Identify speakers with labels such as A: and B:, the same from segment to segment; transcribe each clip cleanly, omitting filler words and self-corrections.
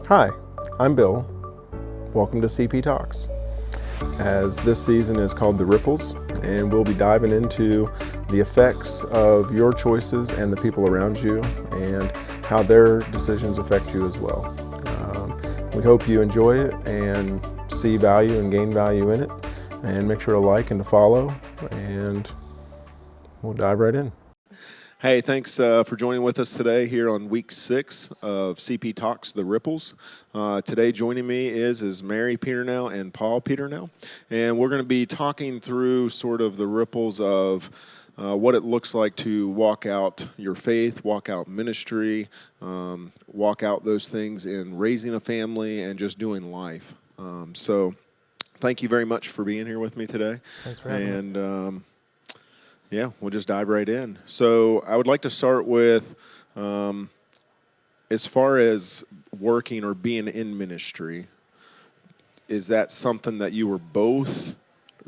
A: Hi, I'm Bill. Welcome to CP Talks. As this season is called The Ripples, and we'll be diving into the effects of your choices and the people around you and how their decisions affect you as well. We hope you enjoy it and see value and gain value in it, and make sure to like and to follow, and we'll dive right in. Hey, thanks for joining with us today here on week 6 of CP Talks, The Ripples. Today joining me is Mary Peternel and Paul Peternel, and we're going to be talking through sort of the ripples of what it looks like to walk out your faith, walk out ministry, walk out those things in raising a family and just doing life. So thank you very much for being here with me today.
B: Thanks for having me.
A: Yeah, we'll just dive right in. So I would like to start with, as far as working or being in ministry, is that something that you were both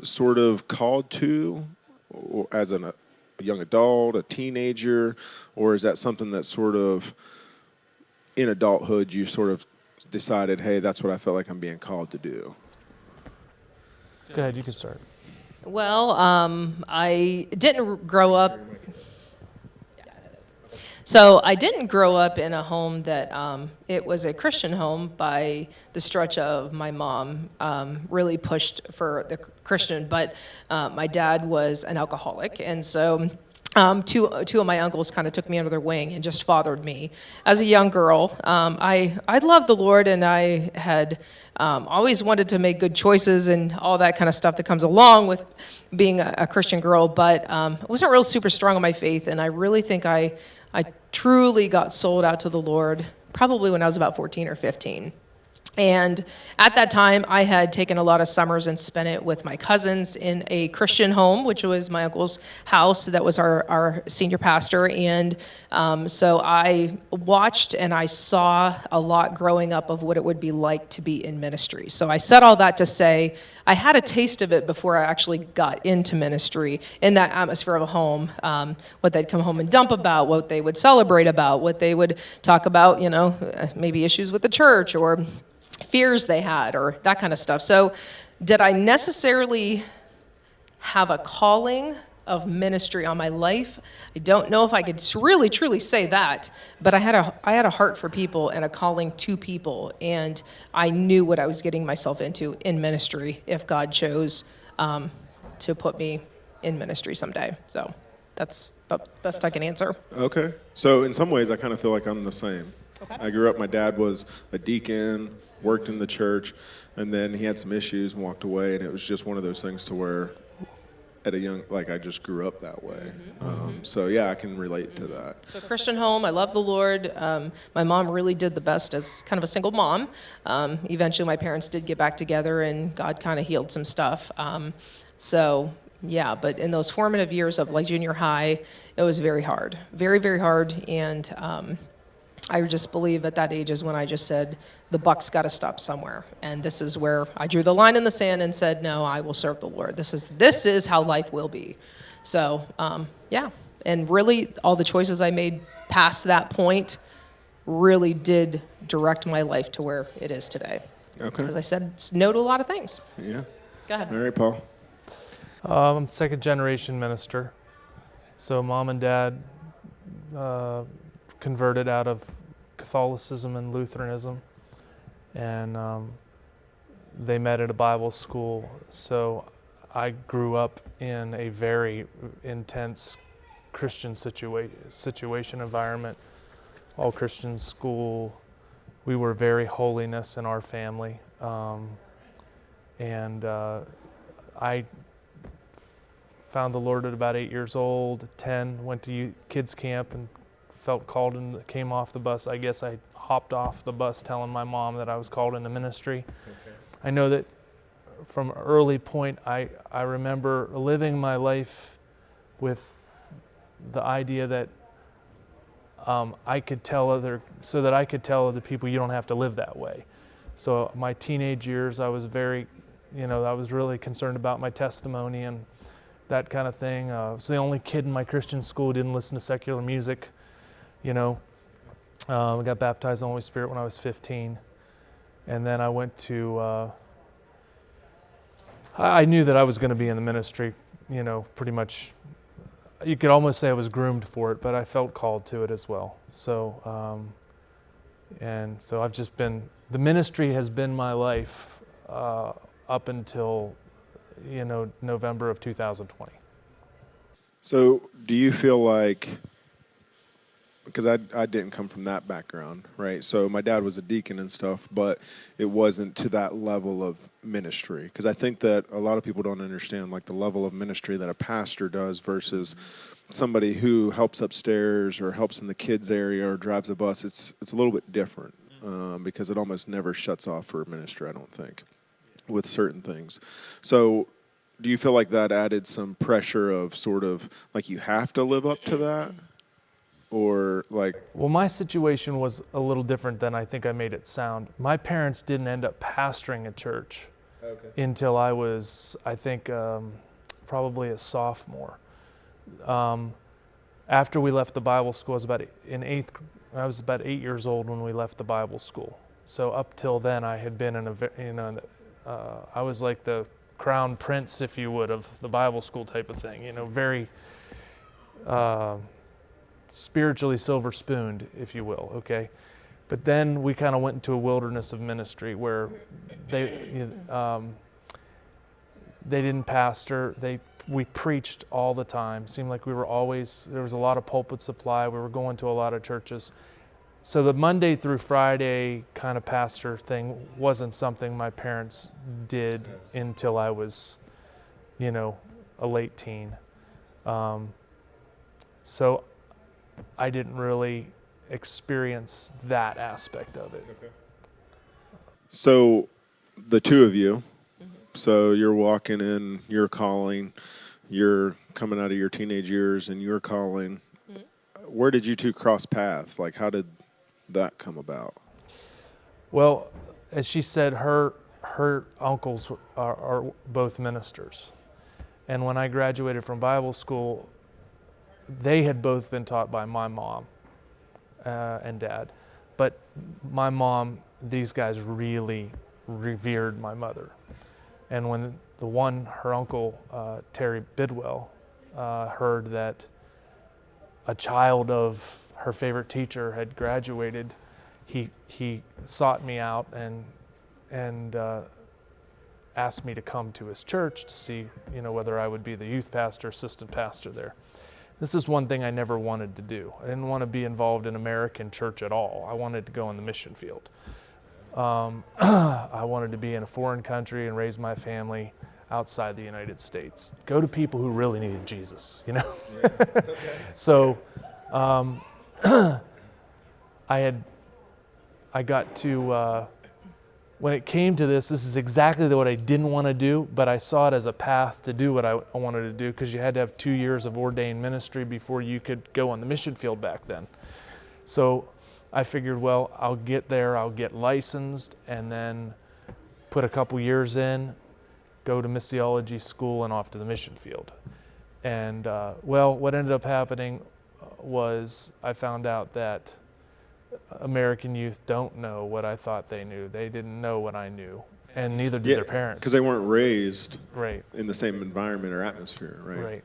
A: sort of called to, or as a young adult, a teenager, or is that something that sort of in adulthood you sort of decided, hey, that's what I felt like I'm being called to do?
B: Go ahead, you can start.
C: Well, I didn't grow up. So I didn't grow up in a home that it was a Christian home by the stretch of my mom really pushed for the Christian, but my dad was an alcoholic, and so two of my uncles kind of took me under their wing and just fathered me. As a young girl, I loved the Lord, and I had always wanted to make good choices and all that kind of stuff that comes along with being a Christian girl, but I wasn't real super strong on my faith, and I really think I truly got sold out to the Lord probably when I was about 14 or 15. And at that time, I had taken a lot of summers and spent it with my cousins in a Christian home, which was my uncle's house. That was our senior pastor. And so I watched and I saw a lot growing up of what it would be like to be in ministry. So I said all that to say I had a taste of it before I actually got into ministry in that atmosphere of a home, what they'd come home and dump about, what they would celebrate about, what they would talk about, maybe issues with the church or fears they had or that kind of stuff. So did I necessarily have a calling of ministry on my life? I don't know if I could really truly say that, but I had a heart for people and a calling to people, and I knew what I was getting myself into in ministry if God chose to put me in ministry someday. So that's the best I can answer.
A: Okay. So in some ways, I kind of feel like I'm the same.
C: Okay.
A: I grew up, my dad was a deacon, worked in the church, and then he had some issues and walked away, and it was just one of those things to where at a young, I just grew up that way. So yeah, I can relate to that.
C: So Christian home, I love the Lord. My mom really did the best as kind of a single mom. Eventually my parents did get back together and God kind of healed some stuff. So yeah, but in those formative years of like junior high, it was very hard, very, very hard. And I just believe at that age is when I just said, the buck's got to stop somewhere. And this is where I drew the line in the sand and said, no, I will serve the Lord. This is how life will be. So, yeah. And really, all the choices I made past that point really did direct my life to where it is today.
A: Okay.
C: As I said, no to a lot of things.
A: Yeah.
C: Go ahead.
A: All right, Paul.
B: I'm second generation minister. So mom and dad converted out of Catholicism and Lutheranism, and they met at a Bible school. So I grew up in a very intense Christian situation environment, all Christian school. We were very holiness in our family, and I found the Lord at about 8 years old. 10, went to kids camp and felt called and came off the bus. I guess I hopped off the bus telling my mom that I was called into ministry. Okay. I know that from an early point, I remember living my life with the idea that I could tell other people you don't have to live that way. So my teenage years, I was very, I was really concerned about my testimony and that kind of thing. I was the only kid in my Christian school who didn't listen to secular music. I got baptized in the Holy Spirit when I was 15. And then I went to, I knew that I was going to be in the ministry, pretty much. You could almost say I was groomed for it, but I felt called to it as well. So, and so I've just been, the ministry has been my life up until, November of 2020.
A: So do you feel like, because I didn't come from that background, right? So my dad was a deacon and stuff, but it wasn't to that level of ministry. Because I think that a lot of people don't understand like the level of ministry that a pastor does versus somebody who helps upstairs or helps in the kids area or drives a bus. It's a little bit different because it almost never shuts off for a minister, I don't think, with certain things. So do you feel like that added some pressure of sort of like you have to live up to that? Or like...
B: Well, my situation was a little different than I think I made it sound. My parents didn't end up pastoring a church until I was, I think, probably a sophomore. After we left the Bible school, I was about 8 years old when we left the Bible school. So up till then, I had been I was like the crown prince, if you would, of the Bible school type of thing. Very spiritually silver spooned, if you will. Okay, but then we kind of went into a wilderness of ministry where they didn't pastor. We preached all the time. Seemed like there was a lot of pulpit supply. We were going to a lot of churches. So the Monday through Friday kind of pastor thing wasn't something my parents did until I was, a late teen. So I didn't really experience that aspect of it.
A: Okay. So the two of you, so you're walking in your calling, you're coming out of your teenage years and you're calling. Where did you two cross paths? Like, how did that come about?
B: Well, as she said, her uncles are both ministers. And when I graduated from Bible school, they had both been taught by my mom and dad. But my mom, these guys really revered my mother. And when her uncle, Terry Bidwell, heard that a child of her favorite teacher had graduated, he sought me out and asked me to come to his church to see, whether I would be the youth pastor, assistant pastor there. This is one thing I never wanted to do. I didn't want to be involved in American church at all. I wanted to go in the mission field. I wanted to be in a foreign country and raise my family outside the United States. Go to people who really needed Jesus, Yeah. Okay. So I got to, when it came to this is exactly what I didn't want to do, but I saw it as a path to do what I wanted to do, because you had to have 2 years of ordained ministry before you could go on the mission field back then. So I figured, well, I'll get there, I'll get licensed, and then put a couple years in, go to missiology school, and off to the mission field. And what ended up happening was I found out that American youth don't know what I thought they knew. They didn't know what I knew, and neither did their parents.
A: Because they weren't raised
B: right
A: in the same environment or atmosphere, right?
B: Right.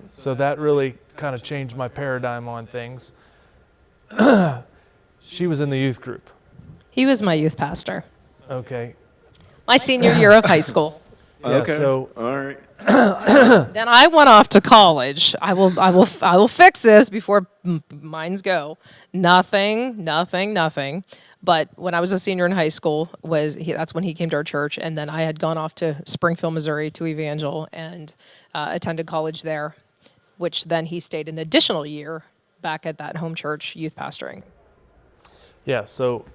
B: So that really kind of changed my paradigm on things. She was in the youth group.
C: He was my youth pastor.
B: Okay.
C: My senior year of high school.
B: Yeah,
A: Okay.
B: so
A: all right.
C: Then I went off to college. I will fix this before minds go. Nothing. But when I was a senior in high school, that's when he came to our church, and then I had gone off to Springfield, Missouri, to Evangel, and attended college there, which then he stayed an additional year back at that home church youth pastoring.
B: yeah, so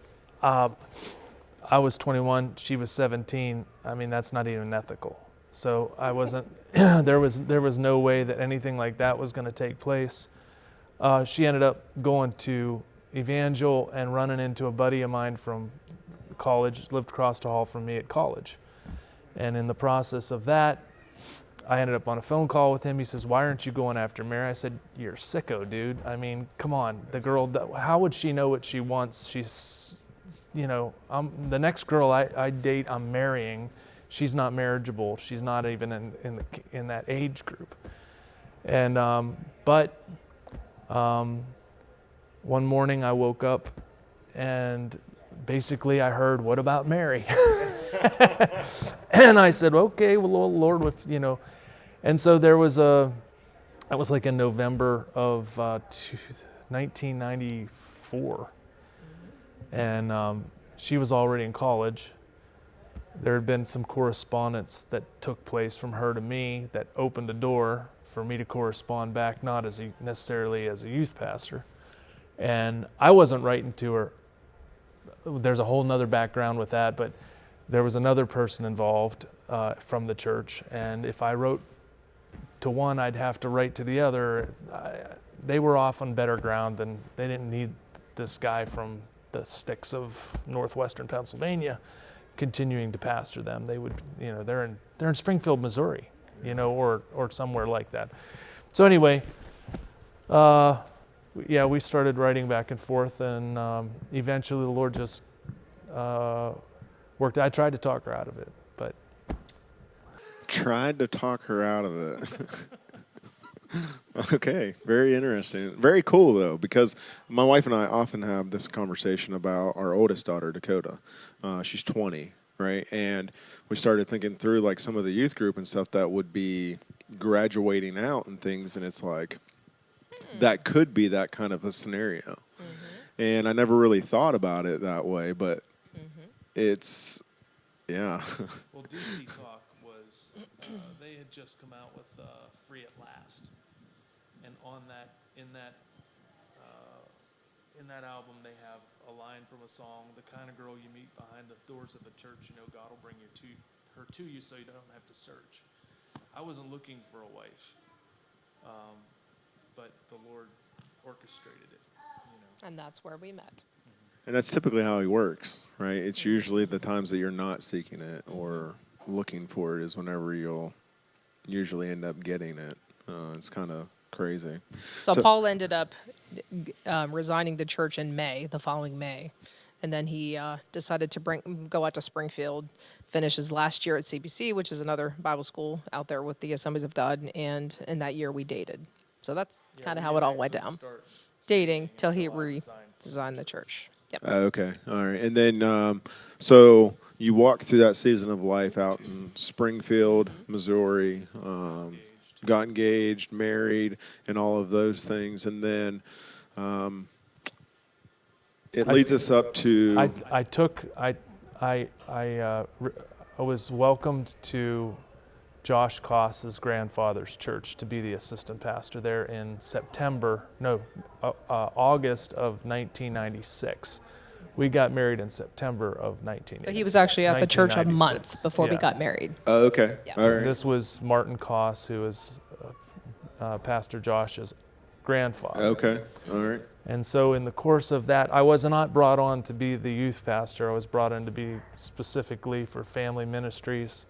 B: I was 21, she was 17. I mean, that's not even ethical. So I wasn't, there was no way that anything like that was going to take place. She ended up going to Evangel and running into a buddy of mine from college, lived across the hall from me at college. And in the process of that, I ended up on a phone call with him. He says, "Why aren't you going after Mary?" I said, "You're sicko, dude. I mean, come on. The girl, how would she know what she wants? She's the next girl I date, I'm marrying. She's not marriageable. She's not even in that age group. And one morning I woke up and basically I heard, "What about Mary?" And I said, "Okay, well, Lord, and so that was like in November of 1994, and she was already in college. There had been some correspondence that took place from her to me that opened a door for me to correspond back, not necessarily as a youth pastor. And I wasn't writing to her. There's a whole nother background with that, but there was another person involved from the church, and if I wrote to one, I'd have to write to the other. They were off on better ground, and they didn't need this guy from the sticks of northwestern Pennsylvania continuing to pastor them. They would, they're in Springfield, Missouri, or somewhere like that. So anyway, we started writing back and forth, and eventually the Lord just worked. I tried to talk her out of it, but
A: tried to talk her out of it. Okay, very interesting. Very cool, though, because my wife and I often have this conversation about our oldest daughter, Dakota. She's 20, right? And we started thinking through, like, some of the youth group and stuff that would be graduating out and things, and it's like, that could be that kind of a scenario. Mm-hmm. And I never really thought about it that way, but it's, yeah.
B: Well, DC Talk was, they had just come out with Free at Last. And in that album, they have a line from a song, "The kind of girl you meet behind the doors of a church, God will bring her to you so you don't have to search." I wasn't looking for a wife, but the Lord orchestrated it.
C: And that's where we met.
A: And that's typically how he works, right? It's usually the times that you're not seeking it or looking for it is whenever you'll usually end up getting it. It's kind of crazy.
C: So Paul ended up resigning the church in May, the following May. And then he decided to go out to Springfield, finish his last year at CBC, which is another Bible school out there with the Assemblies of God. And in that year, we dated. So that's kind of how it all went down. Dating till he redesigned the church. Yep.
A: Okay. All right. And then, so you walked through that season of life out in Springfield, Missouri, got engaged, married, and all of those things. And then it leads us up to...
B: I was welcomed to Josh Koss's grandfather's church to be the assistant pastor there in August of 1996. We got married in September of 1996.
C: But he was actually at the church a month before we got married.
A: Oh, okay.
C: Yeah.
A: All right.
B: This was Martin Koss, who is Pastor Josh's grandfather.
A: Okay. All right.
B: And so in the course of that, I was not brought on to be the youth pastor. I was brought in to be specifically for family ministries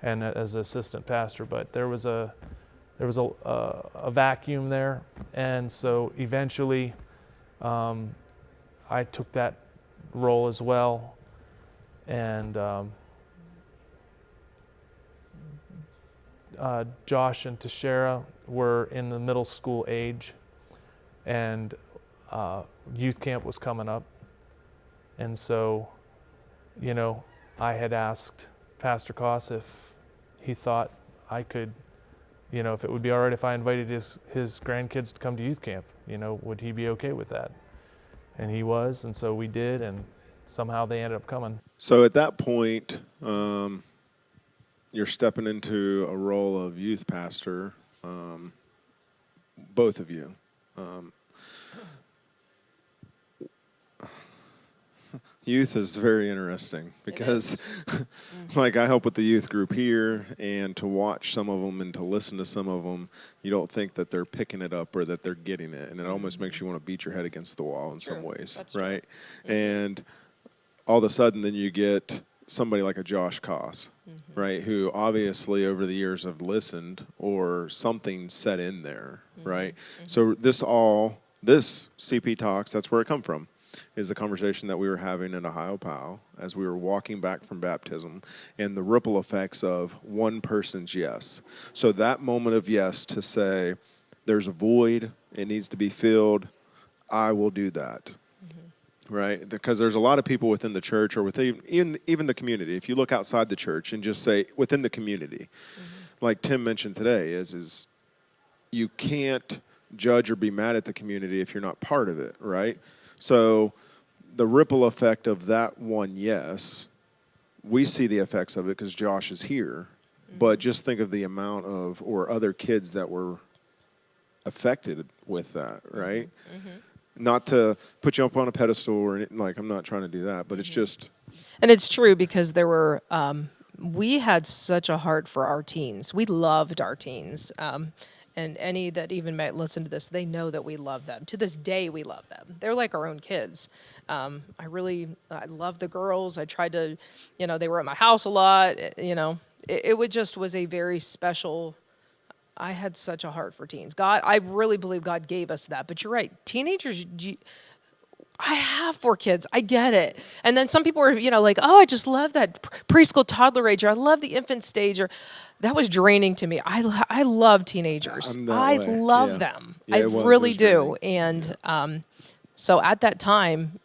B: and as assistant pastor. But there was a vacuum there, and so eventually I took that role as well. And Josh and Tashera were in the middle school age, and youth camp was coming up. And so, I had asked Pastor Koss if he thought I could, if it would be all right if I invited his grandkids to come to youth camp, would he be okay with that? And he was, and so we did, and somehow they ended up coming.
A: So at that point, you're stepping into a role of youth pastor, both of you. Youth is very interesting because, like, I help with the youth group here, and to watch some of them and to listen to some of them, you don't think that they're picking it up or that they're getting it, and it almost makes you want to beat your head against the wall in some ways,
C: That's
A: right?
C: True.
A: And all of a sudden, then you get somebody like a Josh Koss, right, who obviously over the years have listened or something set in there, right? So this CP Talks, that's where it come from. is the conversation that we were having in Ohio Pow as we were walking back from baptism and the ripple effects of one person's yes. So that moment of yes to say, there's a void, it needs to be filled, I will do that. Right? Because there's a lot of people within the church or within even the community. If you look outside the church and just say within the community, like Tim mentioned today, is you can't judge or be mad at the community if you're not part of it, right? So the ripple effect of that one yes, we see the effects of it because Josh is here. But just think of the amount of, or other kids that were affected with that, right? Not to put you up on a pedestal or anything, like I'm not trying to do that, but it's just.
C: And it's true because there were, we had such a heart for our teens. We loved our teens. And any that even might listen to this, they know that we love them. To this day, we love them. They're like our own kids. I love the girls. I tried to, they were at my house a lot. It was a very special. I had such a heart for teens. I really believe God gave us that. But you're right. Teenagers, I have 4 kids. I get it. And then some people are, like, oh, I just love that preschool toddler age, or I love the infant stage, or that was draining to me. I love teenagers. I love them. I really do. And so at that time,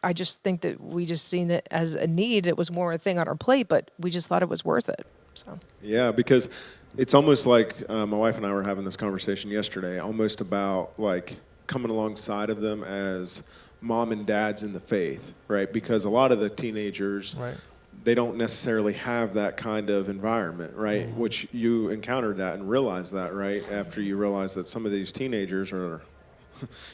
C: I just think that we just seen it as a need. It was more a thing on our plate, but we just thought it was worth it. So.
A: Yeah, because it's almost like my wife and I were having this conversation yesterday, almost about like coming alongside of them as mom and dads in the faith, right? Because a lot of the teenagers, they don't necessarily have that kind of environment, right? Which you encountered that and realized that, right? After you realized that some of these teenagers are,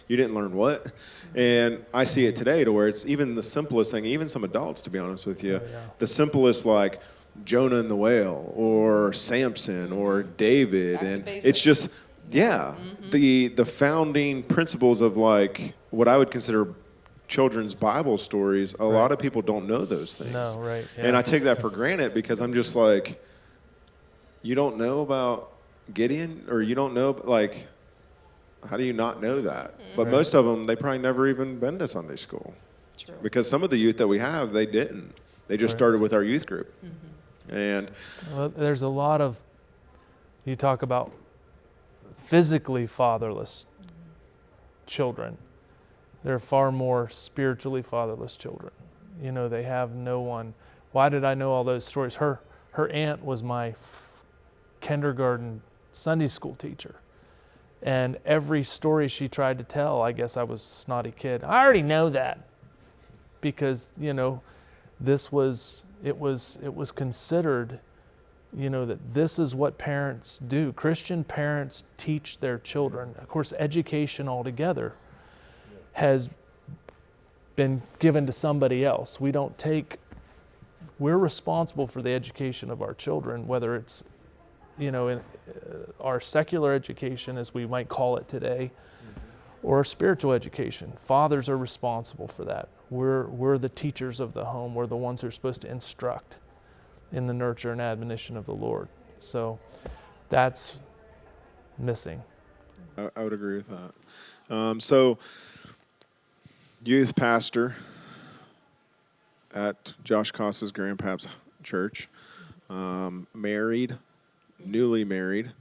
A: you didn't learn what? And I see it today to where it's even the simplest thing, even some adults, to be honest with you, the simplest like Jonah and the whale or Samson or David. And it's just, the founding principles of like what I would consider children's Bible stories, a lot of people don't know those things.
B: No, right. Yeah.
A: And I take that for granted because I'm just like, you don't know about Gideon, or you don't know, like, how do you not know that? But most of them, they probably never even been to Sunday school.
C: True.
A: Because some of the youth that we have, they didn't. They just started with our youth group. And
B: there's a lot of, you talk about physically fatherless children. They're far more spiritually fatherless children. They have no one. Why did I know all those stories? Her aunt was my kindergarten Sunday school teacher. And every story she tried to tell, I guess I was a snotty kid. I already know that. Because, it was considered, that this is what parents do. Christian parents teach their children. Of course, education altogether has been given to somebody else. We're responsible for the education of our children, whether it's, in our secular education, as we might call it today, or spiritual education. Fathers are responsible for that. We're the teachers of the home. We're the ones who are supposed to instruct in the nurture and admonition of the Lord. So that's missing.
A: I would agree with that. So youth pastor at Josh Costa's grandpa's church, married, newly married.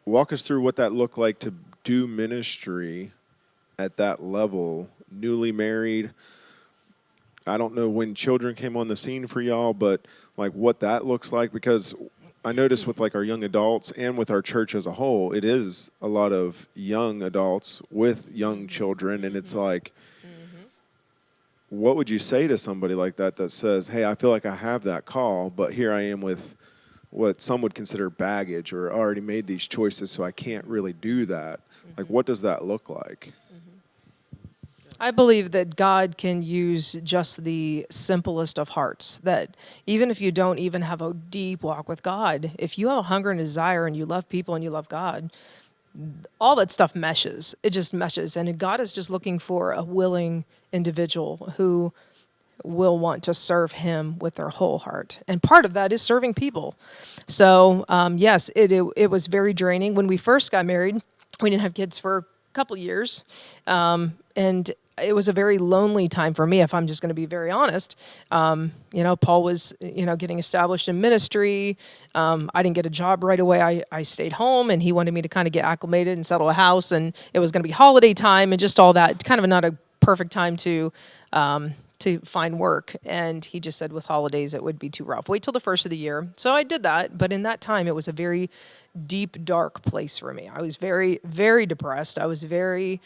A: Walk us through what that looked like to do ministry at that level, newly married. I don't know when children came on the scene for y'all, but like what that looks like, because I noticed with like our young adults and with our church as a whole, it is a lot of young adults with young children, and it's like, what would you say to somebody like that says, hey, I feel like I have that call, but here I am with what some would consider baggage, or already made these choices, so I can't really do that. Like, what does that look like?
C: I believe that God can use just the simplest of hearts, that even if you don't even have a deep walk with God, if you have a hunger and desire and you love people and you love God, all that stuff meshes. It just meshes. And God is just looking for a willing individual who will want to serve him with their whole heart. And part of that is serving people. So, yes, it was very draining. When we first got married, we didn't have kids for couple years. And it was a very lonely time for me, if I'm just going to be very honest. Paul was, getting established in ministry. I didn't get a job right away. I stayed home, and he wanted me to kind of get acclimated and settle a house, and it was going to be holiday time and just all that. Kind of not a perfect time to find work. And he just said with holidays, it would be too rough. Wait till the first of the year. So I did that. But in that time, it was a very deep, dark place for me. I was very, very depressed. I was very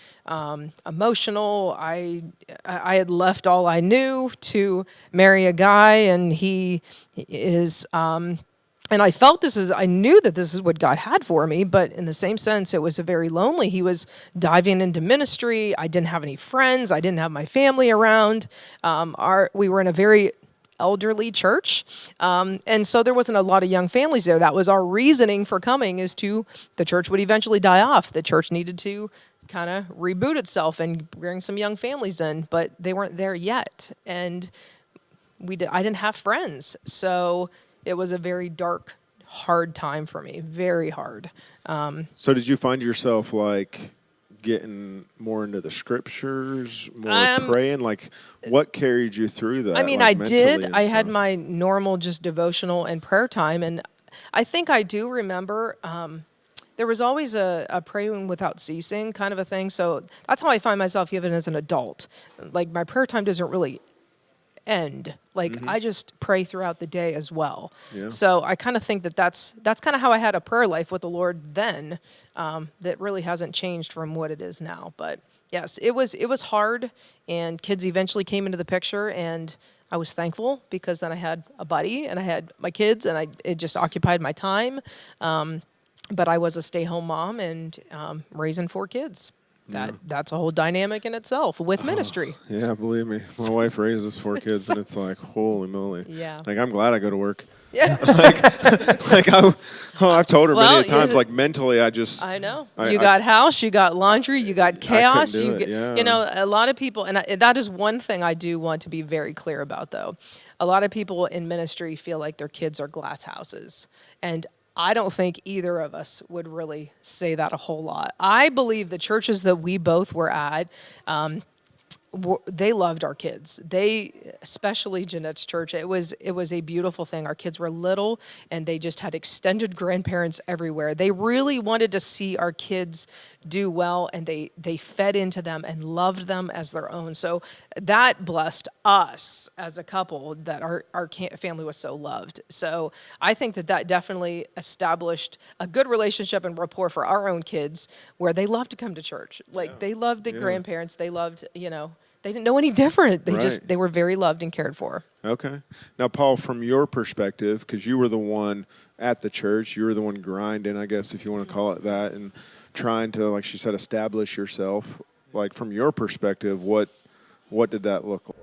C: emotional. I had left all I knew to marry a guy, and he is, and I felt I knew that this is what God had for me, but in the same sense, it was very lonely. He was diving into ministry. I didn't have any friends. I didn't have my family around. We were in a very elderly church. And so there wasn't a lot of young families there. That was our reasoning for coming, is the church would eventually die off. The church needed to kind of reboot itself and bring some young families in, but they weren't there yet. And I didn't have friends. So it was a very dark, hard time for me, very hard.
D: So did you find yourself like getting more into the scriptures, more praying? Like, what carried you through that?
C: I mean,
D: like,
C: I did. I
D: stuff?
C: had my normal just devotional and prayer time, and I think I do remember there was always a praying without ceasing kind of a thing. So that's how I find myself even as an adult. Like, my prayer time doesn't really end. Like, I just pray throughout the day as well.
D: Yeah.
C: So I kind of think that's kind of how I had a prayer life with the Lord then, that really hasn't changed from what it is now. But yes, it was hard, and kids eventually came into the picture, and I was thankful because then I had a buddy and I had my kids, and it just occupied my time. But I was a stay-home mom and raising 4 kids. That's a whole dynamic in itself with ministry.
D: Yeah, believe me. My wife raises 4 kids, and it's like, holy moly.
C: Yeah.
D: Like, I'm glad I go to work.
C: Yeah.
D: I've told her many times,
C: is it-
D: like, mentally,
C: I know. You got house, you got laundry, you got chaos. A lot of people, and that is one thing I do want to be very clear about, though. A lot of people in ministry feel like their kids are glass houses. And I don't think either of us would really say that a whole lot. I believe the churches that we both were at, they loved our kids. Especially Jeanette's church, it was a beautiful thing. Our kids were little, and they just had extended grandparents everywhere. They really wanted to see our kids do well, and they fed into them and loved them as their own. So that blessed us as a couple, that our family was so loved. So I think that definitely established a good relationship and rapport for our own kids, where they loved to come to church. Like, they loved the grandparents. They loved, they didn't know any different. They were very loved and cared for.
D: Okay. Now, Paul, from your perspective, because you were the one at the church, you were the one grinding, I guess, if you want to call it that, and trying to, like she said, establish yourself. Like, from your perspective, what did that look like?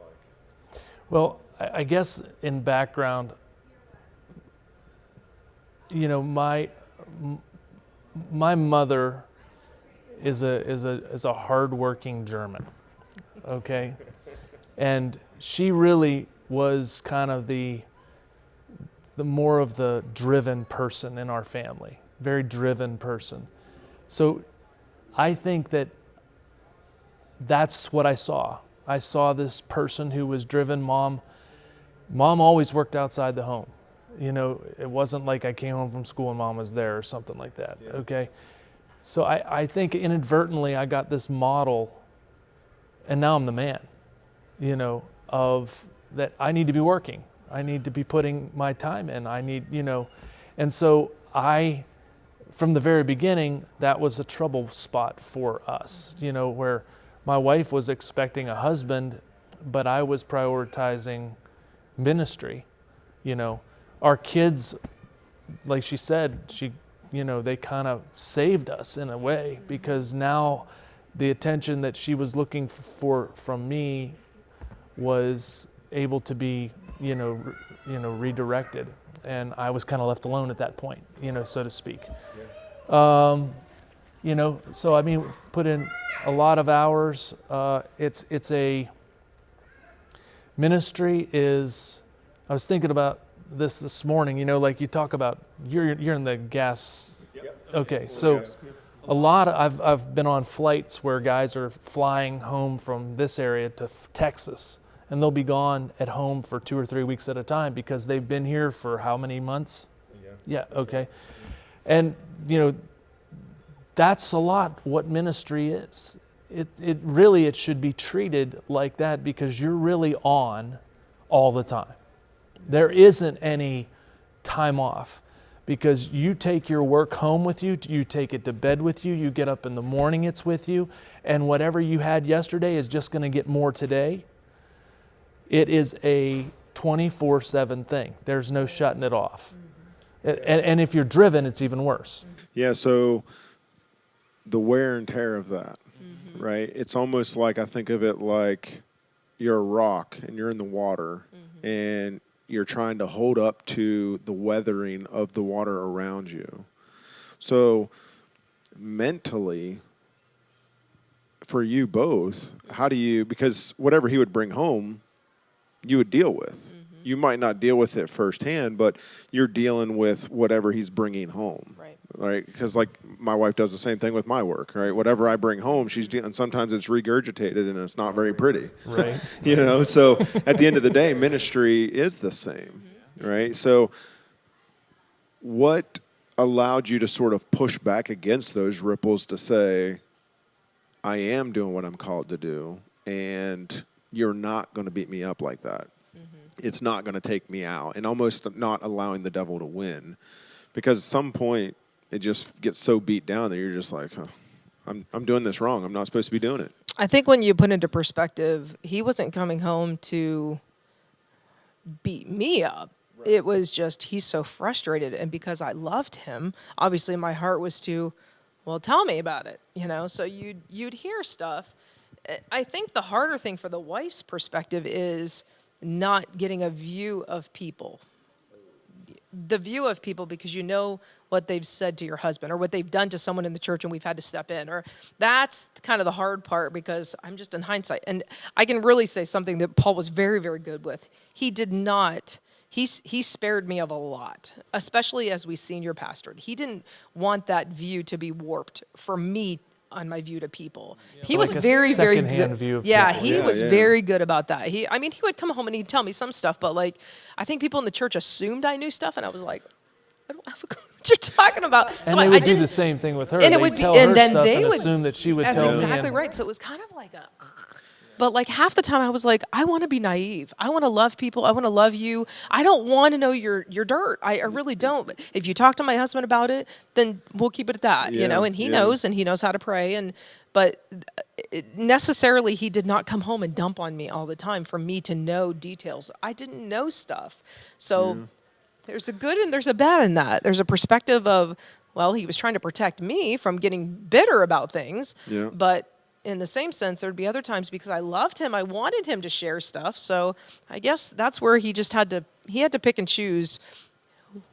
B: Well, I guess in background, my mother is a hardworking German. Okay, and she really was kind of the more of the driven person in our family, very driven person. So I think that's what I saw. I saw this person who was driven. Mom always worked outside the home. It wasn't like I came home from school and Mom was there or something like that. Yeah. Okay, so I think inadvertently I got this model. And now I'm the man, of that I need to be working. I need to be putting my time in. And so from the very beginning, that was a trouble spot for us, where my wife was expecting a husband, but I was prioritizing ministry. Our kids, like she said, they kind of saved us in a way, because now the attention that she was looking for from me was able to be, redirected, and I was kind of left alone at that point, so to speak. Yeah. So I mean, put in a lot of hours. It's a ministry is. I was thinking about this morning. Like you talk about, you're in the gas. Yep. Okay, so. I've been on flights where guys are flying home from this area to Texas, and they'll be gone at home for 2 or 3 weeks at a time because they've been here for how many months? Yeah, okay. And, that's a lot what ministry is. It should be treated like that because you're really on all the time. There isn't any time off because you take your work home with you, you take it to bed with you, you get up in the morning, it's with you, and whatever you had yesterday is just going to get more today. It is a 24/7 thing. There's no shutting it off. And if you're driven, it's even worse.
D: Yeah, so the wear and tear of that, right? It's almost like I think of it like you're a rock and you're in the water and you're trying to hold up to the weathering of the water around you. So mentally, for you both, how do you, because whatever he would bring home, you would deal with. You might not deal with it firsthand, but you're dealing with whatever he's bringing home. Right? Because like my wife does the same thing with my work, right? Whatever I bring home, she's dealing, sometimes it's regurgitated and it's not very pretty.
B: Right.
D: So at the end of the day, ministry is the same, right? So what allowed you to sort of push back against those ripples to say, I am doing what I'm called to do, and you're not going to beat me up like that. It's not going to take me out, and almost not allowing the devil to win, because at some point it just gets so beat down that you're just like, I'm doing this wrong. I'm not supposed to be doing it.
C: I think when you put into perspective, he wasn't coming home to beat me up. Right. It was just he's so frustrated, and because I loved him, obviously my heart was to, well, tell me about it, So you'd hear stuff. I think the harder thing for the wife's perspective is not getting a view of people. The view of people, because you know what they've said to your husband or what they've done to someone in the church and we've had to step in. Or that's kind of the hard part, because I'm just in hindsight. And I can really say something that Paul was very, very good with. He did not, he spared me of a lot, especially as we senior pastored. He didn't want that view to be warped for me on my view to people. He was very, very good.
B: View of
C: people.
B: He
C: was very good about that. He would come home and he'd tell me some stuff, but like, I think people in the church assumed I knew stuff, and I was like, I don't have a clue what you're talking about.
B: And so they would do the same thing with her.
C: And it would be, and then they would
B: assume that she would tell me.
C: That's exactly right. So it was kind of like a. But like half the time I was like, I want to be naive. I want to love people. I want to love you. I don't want to know your dirt. I really don't. But if you talk to my husband about it, then we'll keep it at that, and he knows, and he knows how to pray. But necessarily he did not come home and dump on me all the time for me to know details. I didn't know stuff. So there's a good and there's a bad in that. There's a perspective of, well, he was trying to protect me from getting bitter about things, but in the same sense, there'd be other times because I loved him, I wanted him to share stuff. So I guess that's where he just had to pick and choose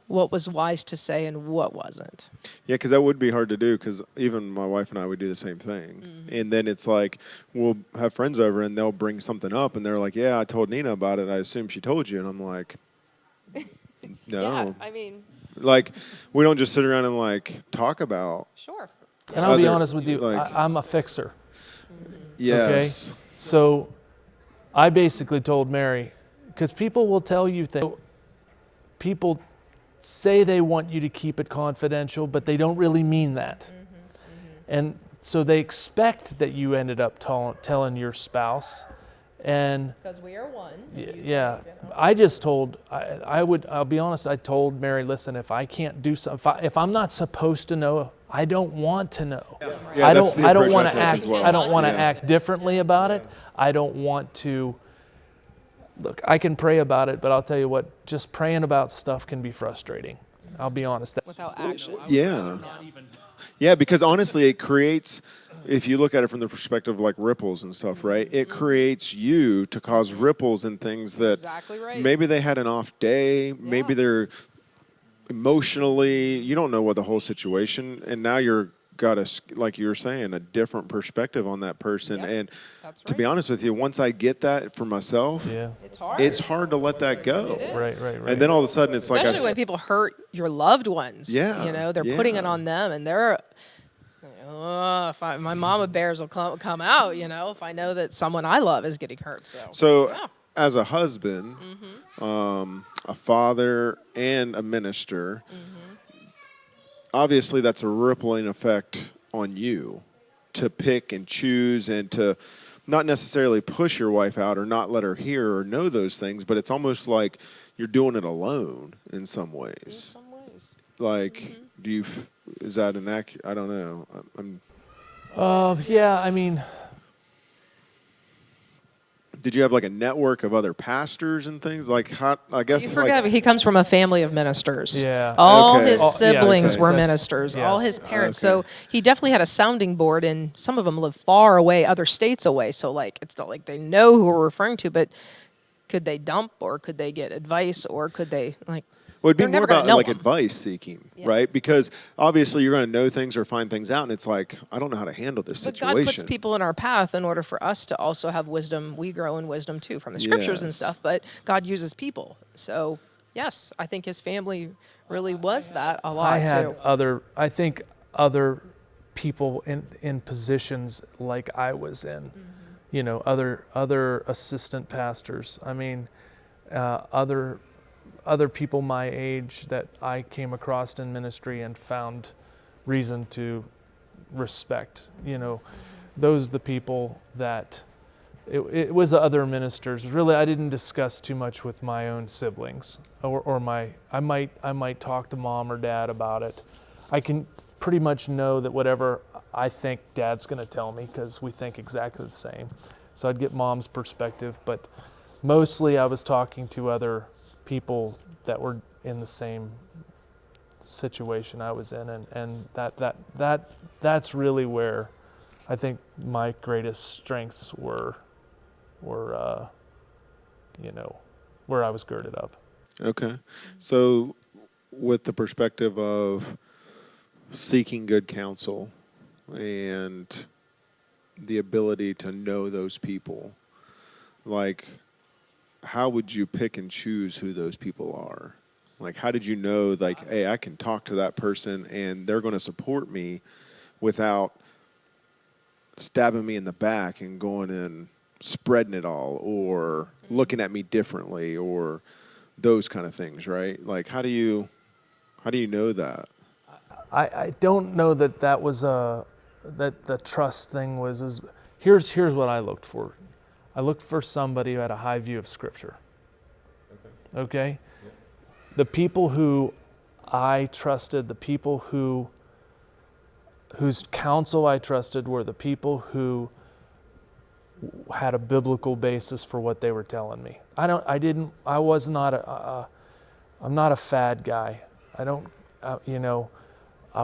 C: what was wise to say and what wasn't.
D: Yeah, because that would be hard to do, because even my wife and I would do the same thing. And then it's like, we'll have friends over and they'll bring something up and they're like, yeah, I told Nina about it. I assume she told you. And I'm like, no.
C: Yeah,
D: like, we don't just sit around and like talk about.
C: Sure.
B: And I'll be honest with you, I'm a fixer.
D: Yes.
B: Okay? So I basically told Mary, because people will tell you things. People say they want you to keep it confidential, but they don't really mean that. And so they expect that you ended up telling your spouse. And
C: because we are one.
B: Yeah. I just told, I'll be honest, I told Mary, listen, if I can't do something, if I'm not supposed to know, I don't want to know.
D: Yeah,
B: I don't want to act.
D: Well.
B: I don't want to act differently about it. I don't want to. Look, I can pray about it, but I'll tell you what, just praying about stuff can be frustrating. I'll be honest.
C: Without action.
D: Yeah. Yeah, because honestly, it creates, if you look at it from the perspective of like ripples and stuff, right? It creates you to cause ripples in things that
C: exactly right.
D: Maybe they had an off day, maybe they're emotionally, you don't know what the whole situation, and now you're got like you were saying, a different perspective on that person. And to be honest with you, once I get that for myself, it's hard to let that go.
B: Right.
D: And then all of a sudden it's
C: especially when people hurt your loved ones. They're putting it on them, and they're if my mama bears will come out, if I know that someone I love is getting hurt.
D: So,
C: yeah.
D: as a husband, a father, and a minister, obviously that's a rippling effect on you to pick and choose and to not necessarily push your wife out or not let her hear or know those things, but it's almost like you're doing it alone in some ways.
C: In some ways.
D: Like, is that an accurate? I don't know.
B: Yeah, I mean,
D: Did you have like a network of other pastors and things? Like, how, I guess.
C: You forget he comes from a family of ministers.
B: Yeah.
C: All
D: Okay.
C: his
D: Oh,
B: yeah,
C: siblings
B: okay.
C: were
B: That's-
C: ministers. All
B: yes.
C: his parents.
D: Okay.
C: So he definitely had a sounding board, and some of them live far away, other states away. So like, it's not like they know who we're referring to, but could they dump, or could they get advice, or could they like?
D: Well, it'd be
C: they're
D: more
C: never gonna
D: about
C: know
D: like
C: them.
D: advice seeking,
C: Yeah.
D: right? Because obviously you're going to know things or find things out, and it's like, I don't know how to handle this
C: But
D: situation.
C: God puts people in our path in order for us to also have wisdom. We grow in wisdom too from the scriptures and
D: Yes.
C: stuff, but God uses people. So, yes, I think his family really was that a lot
B: I had
C: too.
B: I think other people in positions like I was in, other assistant pastors. I mean, other people my age that I came across in ministry and found reason to respect. Those are the people that it was other ministers. Really, I didn't discuss too much with my own siblings or I might talk to mom or dad about it. I can pretty much know that whatever I think dad's going to tell me, because we think exactly the same. So I'd get mom's perspective, but mostly I was talking to other people that were in the same situation I was in, and that's really where I think my greatest strengths were where I was girded up.
D: Okay. So, with the perspective of seeking good counsel and the ability to know those people, like, how would you pick and choose who those people are? Like, how did you know, like, hey, I can talk to that person and they're going to support me without stabbing me in the back and going and spreading it all or looking at me differently or those kind of things, right? Like, how do you know that?
B: I don't know that was that the trust thing was. Here's what I looked for. I looked for somebody who had a high view of Scripture. Okay? Yeah. The people who I trusted, the people whose counsel I trusted, were the people who had a biblical basis for what they were telling me. I'm not a fad guy. I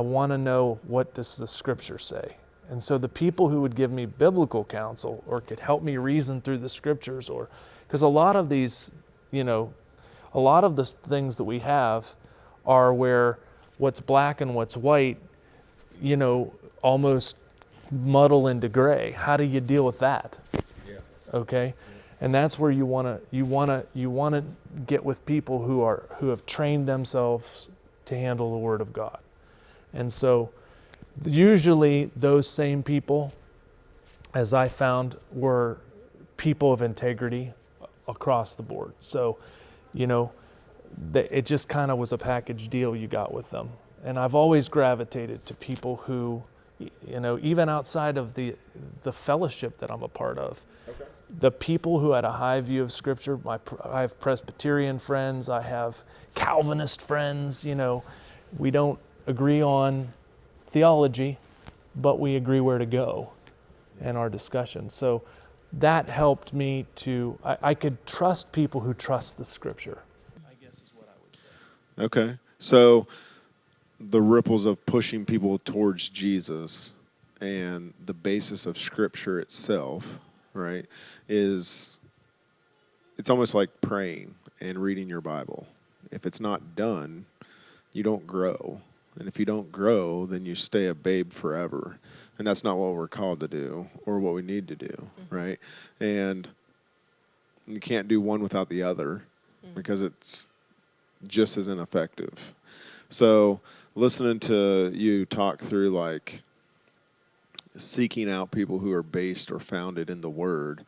B: want to know, what does the Scripture say? And so the people who would give me biblical counsel or could help me reason through the Scriptures, or because a lot of these, a lot of the things that we have are where what's black and what's white, almost muddle into gray. How do you deal with that? Yeah. Okay? Yeah. And that's where you want to get with people who have trained themselves to handle the Word of God. And so usually those same people, as I found, were people of integrity across the board. So, it just kind of was a package deal you got with them. And I've always gravitated to people who, even outside of the fellowship that I'm a part of, okay, the people who had a high view of Scripture. I have Presbyterian friends, I have Calvinist friends. We don't agree on theology, but we agree where to go in our discussion. So that helped me I could trust people who trust the Scripture, I guess is what I would say.
D: Okay. So the ripples of pushing people towards Jesus and the basis of Scripture itself, right, it's almost like praying and reading your Bible. If it's not done, you don't grow. And if you don't grow, then you stay a babe forever. And that's not what we're called to do or what we need to do, right? And you can't do one without the other because it's just as ineffective. So listening to you talk through, like, seeking out people who are based or founded in the Word.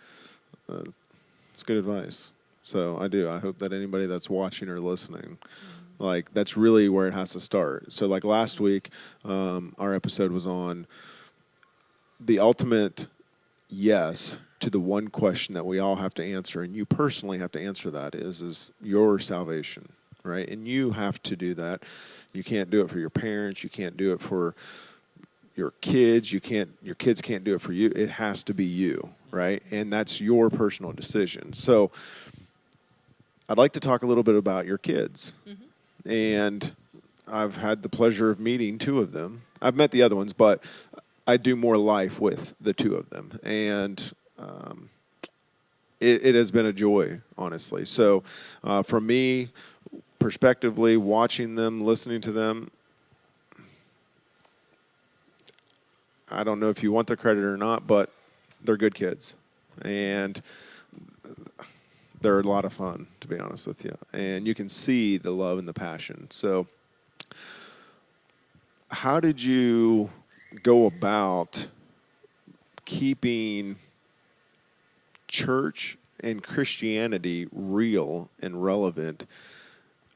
D: It's good advice. So I hope that anybody that's watching or listening, like, that's really where it has to start. So like last week, our episode was on the ultimate yes to the one question that we all have to answer, and you personally have to answer that is your salvation, right? And you have to do that. You can't do it for your parents. You can't do it for your kids. Your kids can't do it for you. It has to be you, right? And that's your personal decision. So I'd like to talk a little bit about your kids. Mm-hmm. And I've had the pleasure of meeting two of them. I've met the other ones, but I do more life with the two of them. And it has been a joy, honestly. So for me, prospectively, watching them, listening to them, I don't know if you want the credit or not, but they're good kids. And they're a lot of fun, to be honest with you. And you can see the love and the passion. So how did you go about keeping church and Christianity real and relevant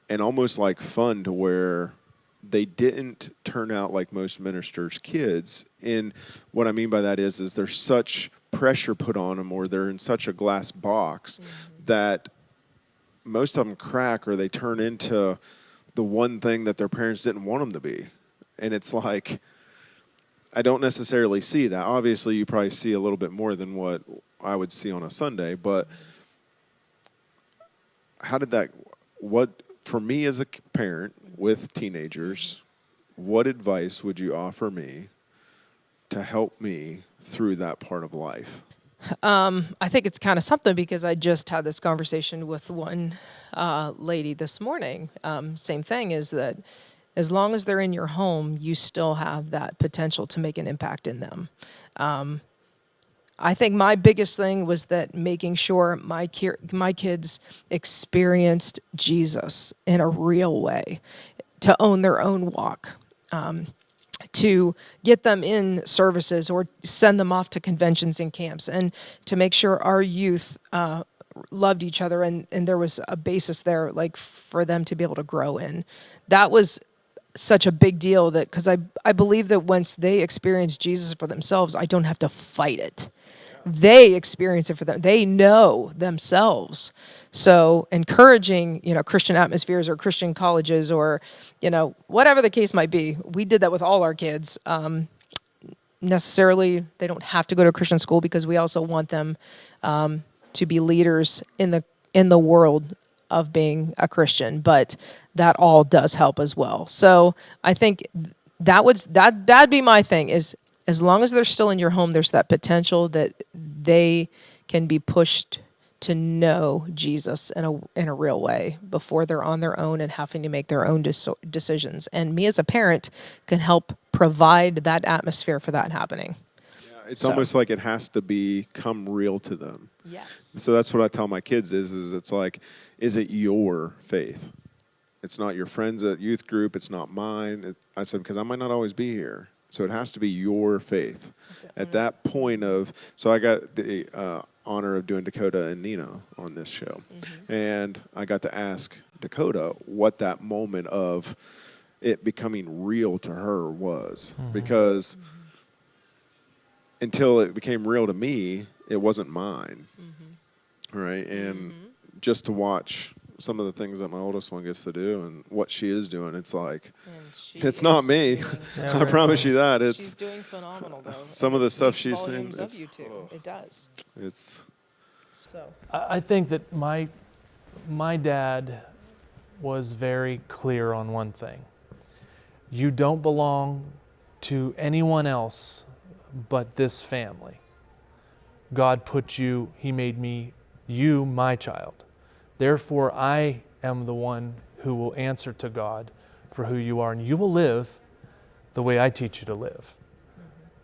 D: and almost like fun, to where they didn't turn out like most ministers' kids? And what I mean by that is there's such pressure put on them, or they're in such a glass box that most of them crack, or they turn into the one thing that their parents didn't want them to be. And it's like, I don't necessarily see that. Obviously, you probably see a little bit more than what I would see on a Sunday, but how did that, for me as a parent with teenagers, what advice would you offer me to help me through that part of life?
C: I think it's kind of something, because I just had this conversation with one lady this morning. Same thing, is that as long as they're in your home, you still have that potential to make an impact in them. I think my biggest thing was that making sure my kids experienced Jesus in a real way, to own their own walk, to get them in services or send them off to conventions and camps, and to make sure our youth loved each other, and there was a basis there, like, for them to be able to grow in. That was such a big deal, that because I believe that once they experience Jesus for themselves, I don't have to fight it. They experience it for them. They know themselves. So encouraging, Christian atmospheres or Christian colleges, or, whatever the case might be. We did that with all our kids. Necessarily, they don't have to go to a Christian school, because we also want them to be leaders in the world of being a Christian. But that all does help as well. So I think that'd be my thing, is as long as they're still in your home, there's that potential that they can be pushed to know Jesus in a real way before they're on their own and having to make their own decisions. And me as a parent can help provide that atmosphere for that happening.
D: Yeah, it's almost like it has to become real to them.
C: Yes.
D: So that's what I tell my kids is it's like, is it your faith? It's not your friends at youth group. It's not mine. I said, because I might not always be here. So it has to be your faith. At that point so I got the honor of doing Dakota and Nina on this show. Mm-hmm. And I got to ask Dakota what that moment of it becoming real to her was. Mm-hmm. Because until it became real to me, it wasn't mine. Mm-hmm. Right? And just to watch some of the things that my oldest one gets to do and what she is doing, it's like, it's not me. I promise you that.
C: She's doing phenomenal, though.
D: Some of the stuff she's saying.
C: Of you two. It does.
B: I think that my dad was very clear on one thing. You don't belong to anyone else but this family. God put you, He made you my child. Therefore, I am the one who will answer to God for who you are, and you will live the way I teach you to live.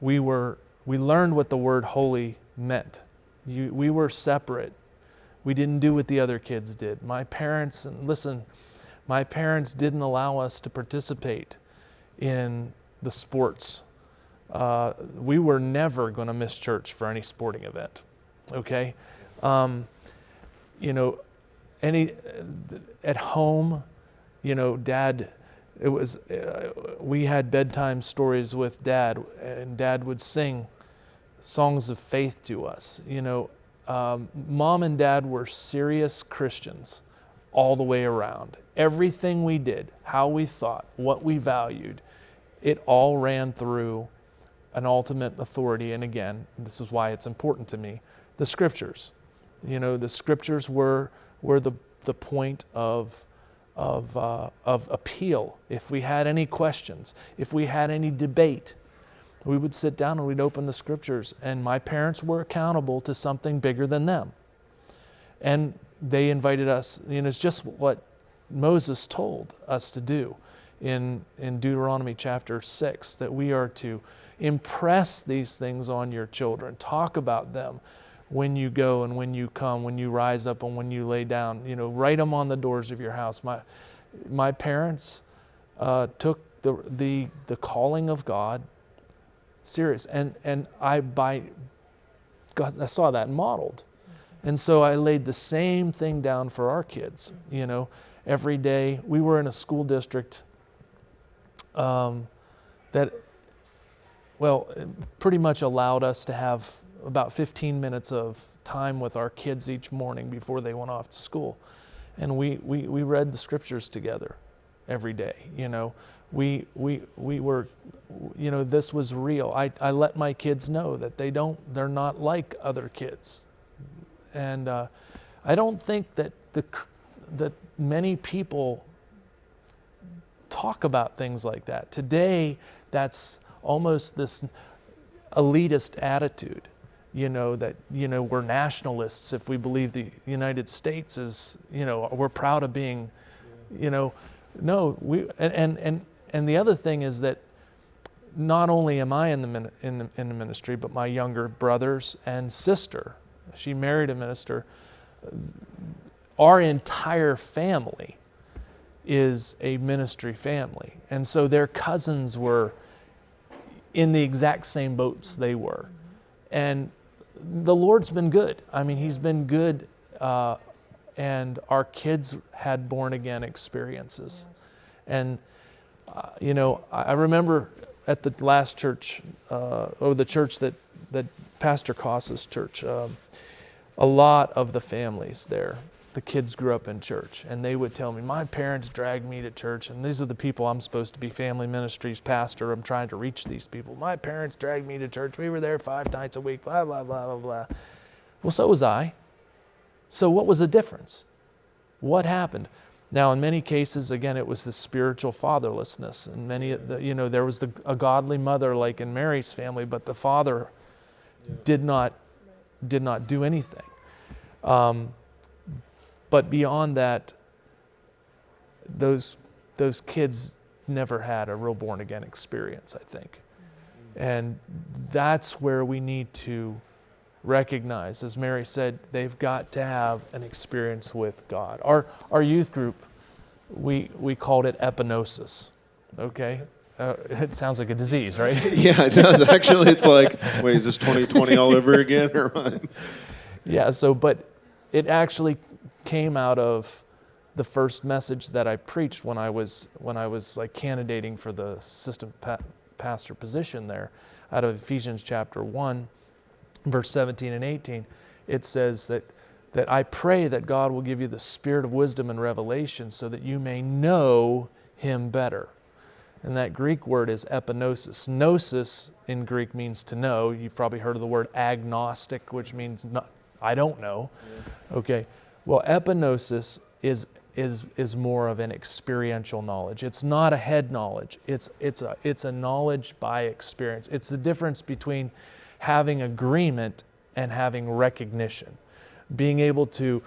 B: Mm-hmm. We learned what the word holy meant. We were separate. We didn't do what the other kids did. My parents didn't allow us to participate in the sports we were never going to miss church for any sporting event. Okay, at home, Dad. It was we had bedtime stories with Dad, and Dad would sing songs of faith to us. Mom and Dad were serious Christians all the way around. Everything we did, how we thought, what we valued, it all ran through an ultimate authority. And again, this is why it's important to me, the Scriptures. The Scriptures were the point of appeal. If we had any questions, if we had any debate, we would sit down and we'd open the Scriptures, and my parents were accountable to something bigger than them. And they invited us, it's just what Moses told us to do in Deuteronomy chapter 6, that we are to impress these things on your children. Talk about them when you go and when you come, when you rise up and when you lay down. Write them on the doors of your house. My parents took the calling of God serious, and I saw that modeled, and so I laid the same thing down for our kids. Every day we were in a school district that pretty much allowed us to have about 15 minutes of time with our kids each morning before they went off to school, and we read the Scriptures together every day. We were, this was real. I let my kids know that they're not like other kids. And I don't think that that many people talk about things like that. Today, that's almost this elitist attitude, that, we're nationalists if we believe the United States is, we're proud of being, no, and the other thing is that not only am I in the ministry, but my younger brothers and sister, she married a minister. Our entire family is a ministry family. And so their cousins were in the exact same boats they were. And the Lord's been good. I mean, He's been good. And our kids had born again experiences. And I remember at the last church, or the church that Pastor Koss's church, a lot of the families there, the kids grew up in church, and they would tell me, my parents dragged me to church, and these are the people I'm supposed to be family ministries pastor. I'm trying to reach these people. My parents dragged me to church. We were there 5 nights a week, blah, blah, blah, blah, blah. Well, so was I. So what was the difference? What happened? Now, in many cases, again, it was the spiritual fatherlessness, and there was a godly mother, like in Mary's family, but the father did not do anything. But beyond that, those kids never had a real born again experience, I think, and that's where we need to recognize, as Mary said, they've got to have an experience with God. Our youth group, we called it epinosis. Okay, it sounds like a disease, right?
D: Yeah, it does. Actually, it's like, wait, is this 2020 all over again, or what?
B: Yeah. So, but it actually came out of the first message that I preached when I was like candidating for the assistant pastor position there, out of Ephesians chapter 1. Verse 17 and 18, it says that I pray that God will give you the spirit of wisdom and revelation so that you may know Him better. And that Greek word is epinosis. Gnosis in Greek means to know. You've probably heard of the word agnostic, which means I don't know. Yeah. Okay. Well, epinosis is more of an experiential knowledge. It's not a head knowledge. It's a knowledge by experience. It's the difference between having agreement and having recognition, being able to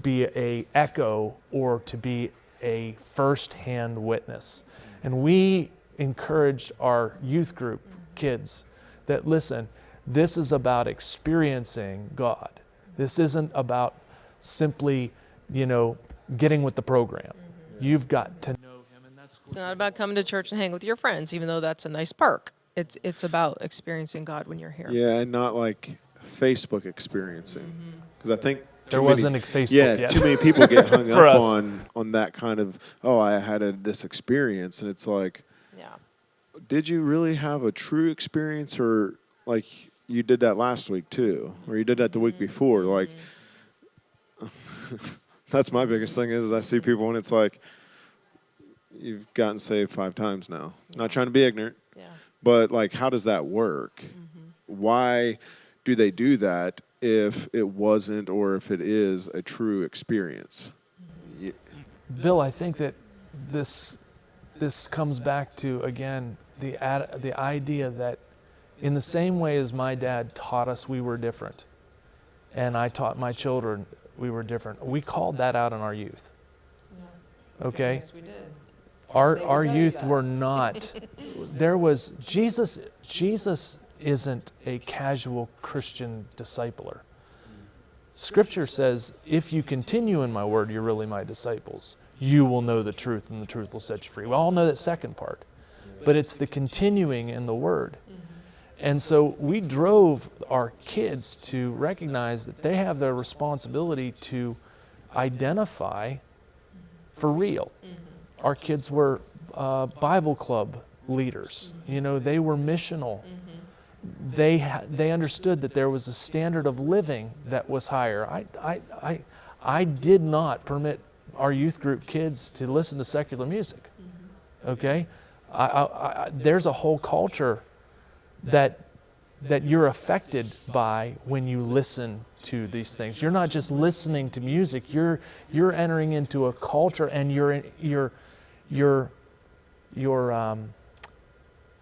B: be a echo or to be a first-hand witness. And we encouraged our youth group kids that, listen, this is about experiencing God. This isn't about simply, getting with the program. You've got to know Him, and that's.
C: It's not about coming to church and hang with your friends, even though that's a nice perk. It's about experiencing God when you're here.
D: Yeah, and not like Facebook experiencing. Because I think
B: There wasn't a Facebook yet.
D: too many people get hung
B: For
D: up
B: us.
D: on that kind of, oh, I had this experience. And it's like,
C: Yeah.
D: did you really have a true experience, or like you did that last week too, or you did that the week before? Like, that's my biggest thing is I see people and it's like, you've gotten saved 5 times now. Not trying to be ignorant,
C: Yeah.
D: but like, how does that work? Why do they do that if it wasn't, or if it is a true experience? Yeah.
B: Bill, I think that this comes back to, again, the idea that in the same way as my dad taught us we were different, and I taught my children we were different, we called that out in our youth. Okay?
C: Yes, we did.
B: Our youth were not. There was Jesus isn't a casual Christian discipler. Scripture says, if you continue in my word, you're really my disciples. You will know the truth, and the truth will set you free. We all know that second part, but it's the continuing in the word. And so we drove our kids to recognize that they have their responsibility to identify for real. Our kids were Bible club leaders. You know, they were missional. They understood that there was a standard of living that was higher. I did not permit our youth group kids to listen to secular music. Okay, there's a whole culture that you're affected by when you listen to these things. You're not just listening to music. You're entering into a culture, and you're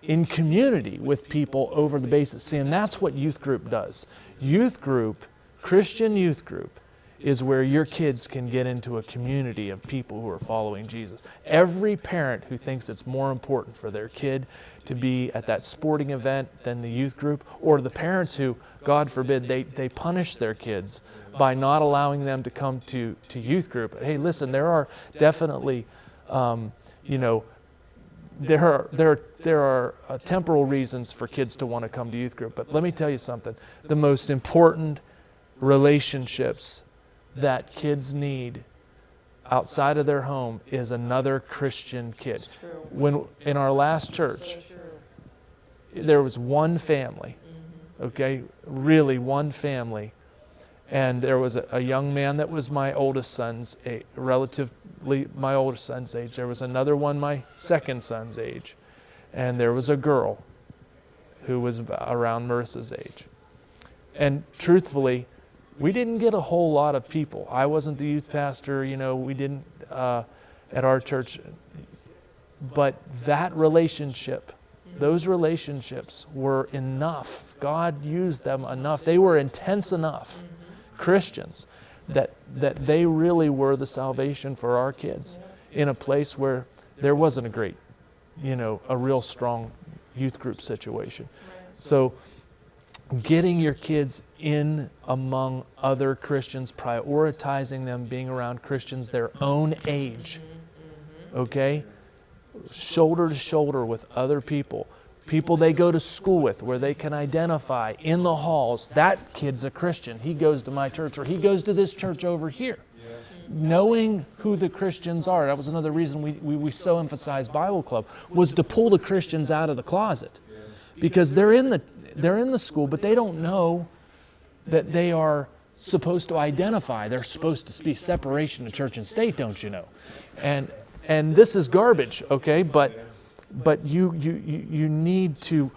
B: in community with people over the basis. See, and that's what youth group does. Youth group, Christian youth group, is where your kids can get into a community of people who are following Jesus. Every parent who thinks it's more important for their kid to be at that sporting event than the youth group, or the parents who, God forbid, they punish their kids by not allowing them to come to youth group. Hey, listen, there are definitely, there are temporal reasons for kids to want to come to youth group. But let me tell you something. The most important relationships that kids need outside of their home is another Christian kid. When in our last church, there was one family, okay, really one family, and there was a young man that was my oldest son's age, relatively my oldest son's age. There was another one my second son's age, and there was a girl who was around Marissa's age. And truthfully, we didn't get a whole lot of people. I wasn't the youth pastor, we didn't at our church. But that relationship, those relationships were enough. God used them enough. They were intense enough, Christians, that they really were the salvation for our kids in a place where there wasn't a great, a real strong youth group situation. So getting your kids in among other Christians, prioritizing them being around Christians their own age, okay? Shoulder to shoulder with other people they go to school with, where they can identify in the halls, that kid's a Christian. He goes to my church, or he goes to this church over here. Knowing who the Christians are. That was another reason we so emphasized Bible Club, was to pull the Christians out of the closet. Because they're in the school, but they don't know that they are supposed to identify. They're supposed to be separation of church and state, don't you know? And this is garbage, okay? But you need to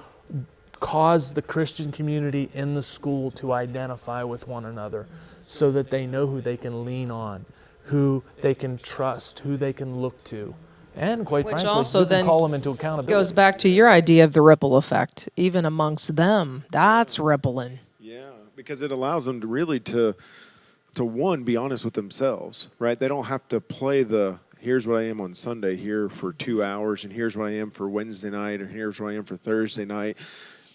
B: cause the Christian community in the school to identify with one another, so that they know who they can lean on, who they can trust, who they can look to. And quite frankly,
C: also
B: who can
C: then
B: call them into accountability.
C: Goes back to your idea of the ripple effect, even amongst them. That's rippling.
D: Yeah, because it allows them to really to one, be honest with themselves, right? They don't have to play the, here's what I am on Sunday here for 2 hours, and here's what I am for Wednesday night, or here's what I am for Thursday night.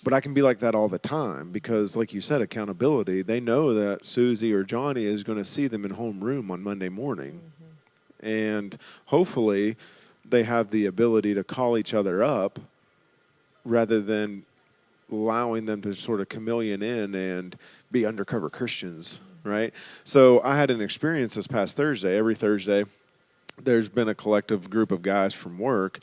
D: But I can be like that all the time because, like you said, accountability. They know that Susie or Johnny is going to see them in homeroom on Monday morning. And hopefully they have the ability to call each other up rather than allowing them to sort of chameleon in and be undercover Christians, right? So I had an experience this past Thursday. Every Thursday, there's been a collective group of guys from work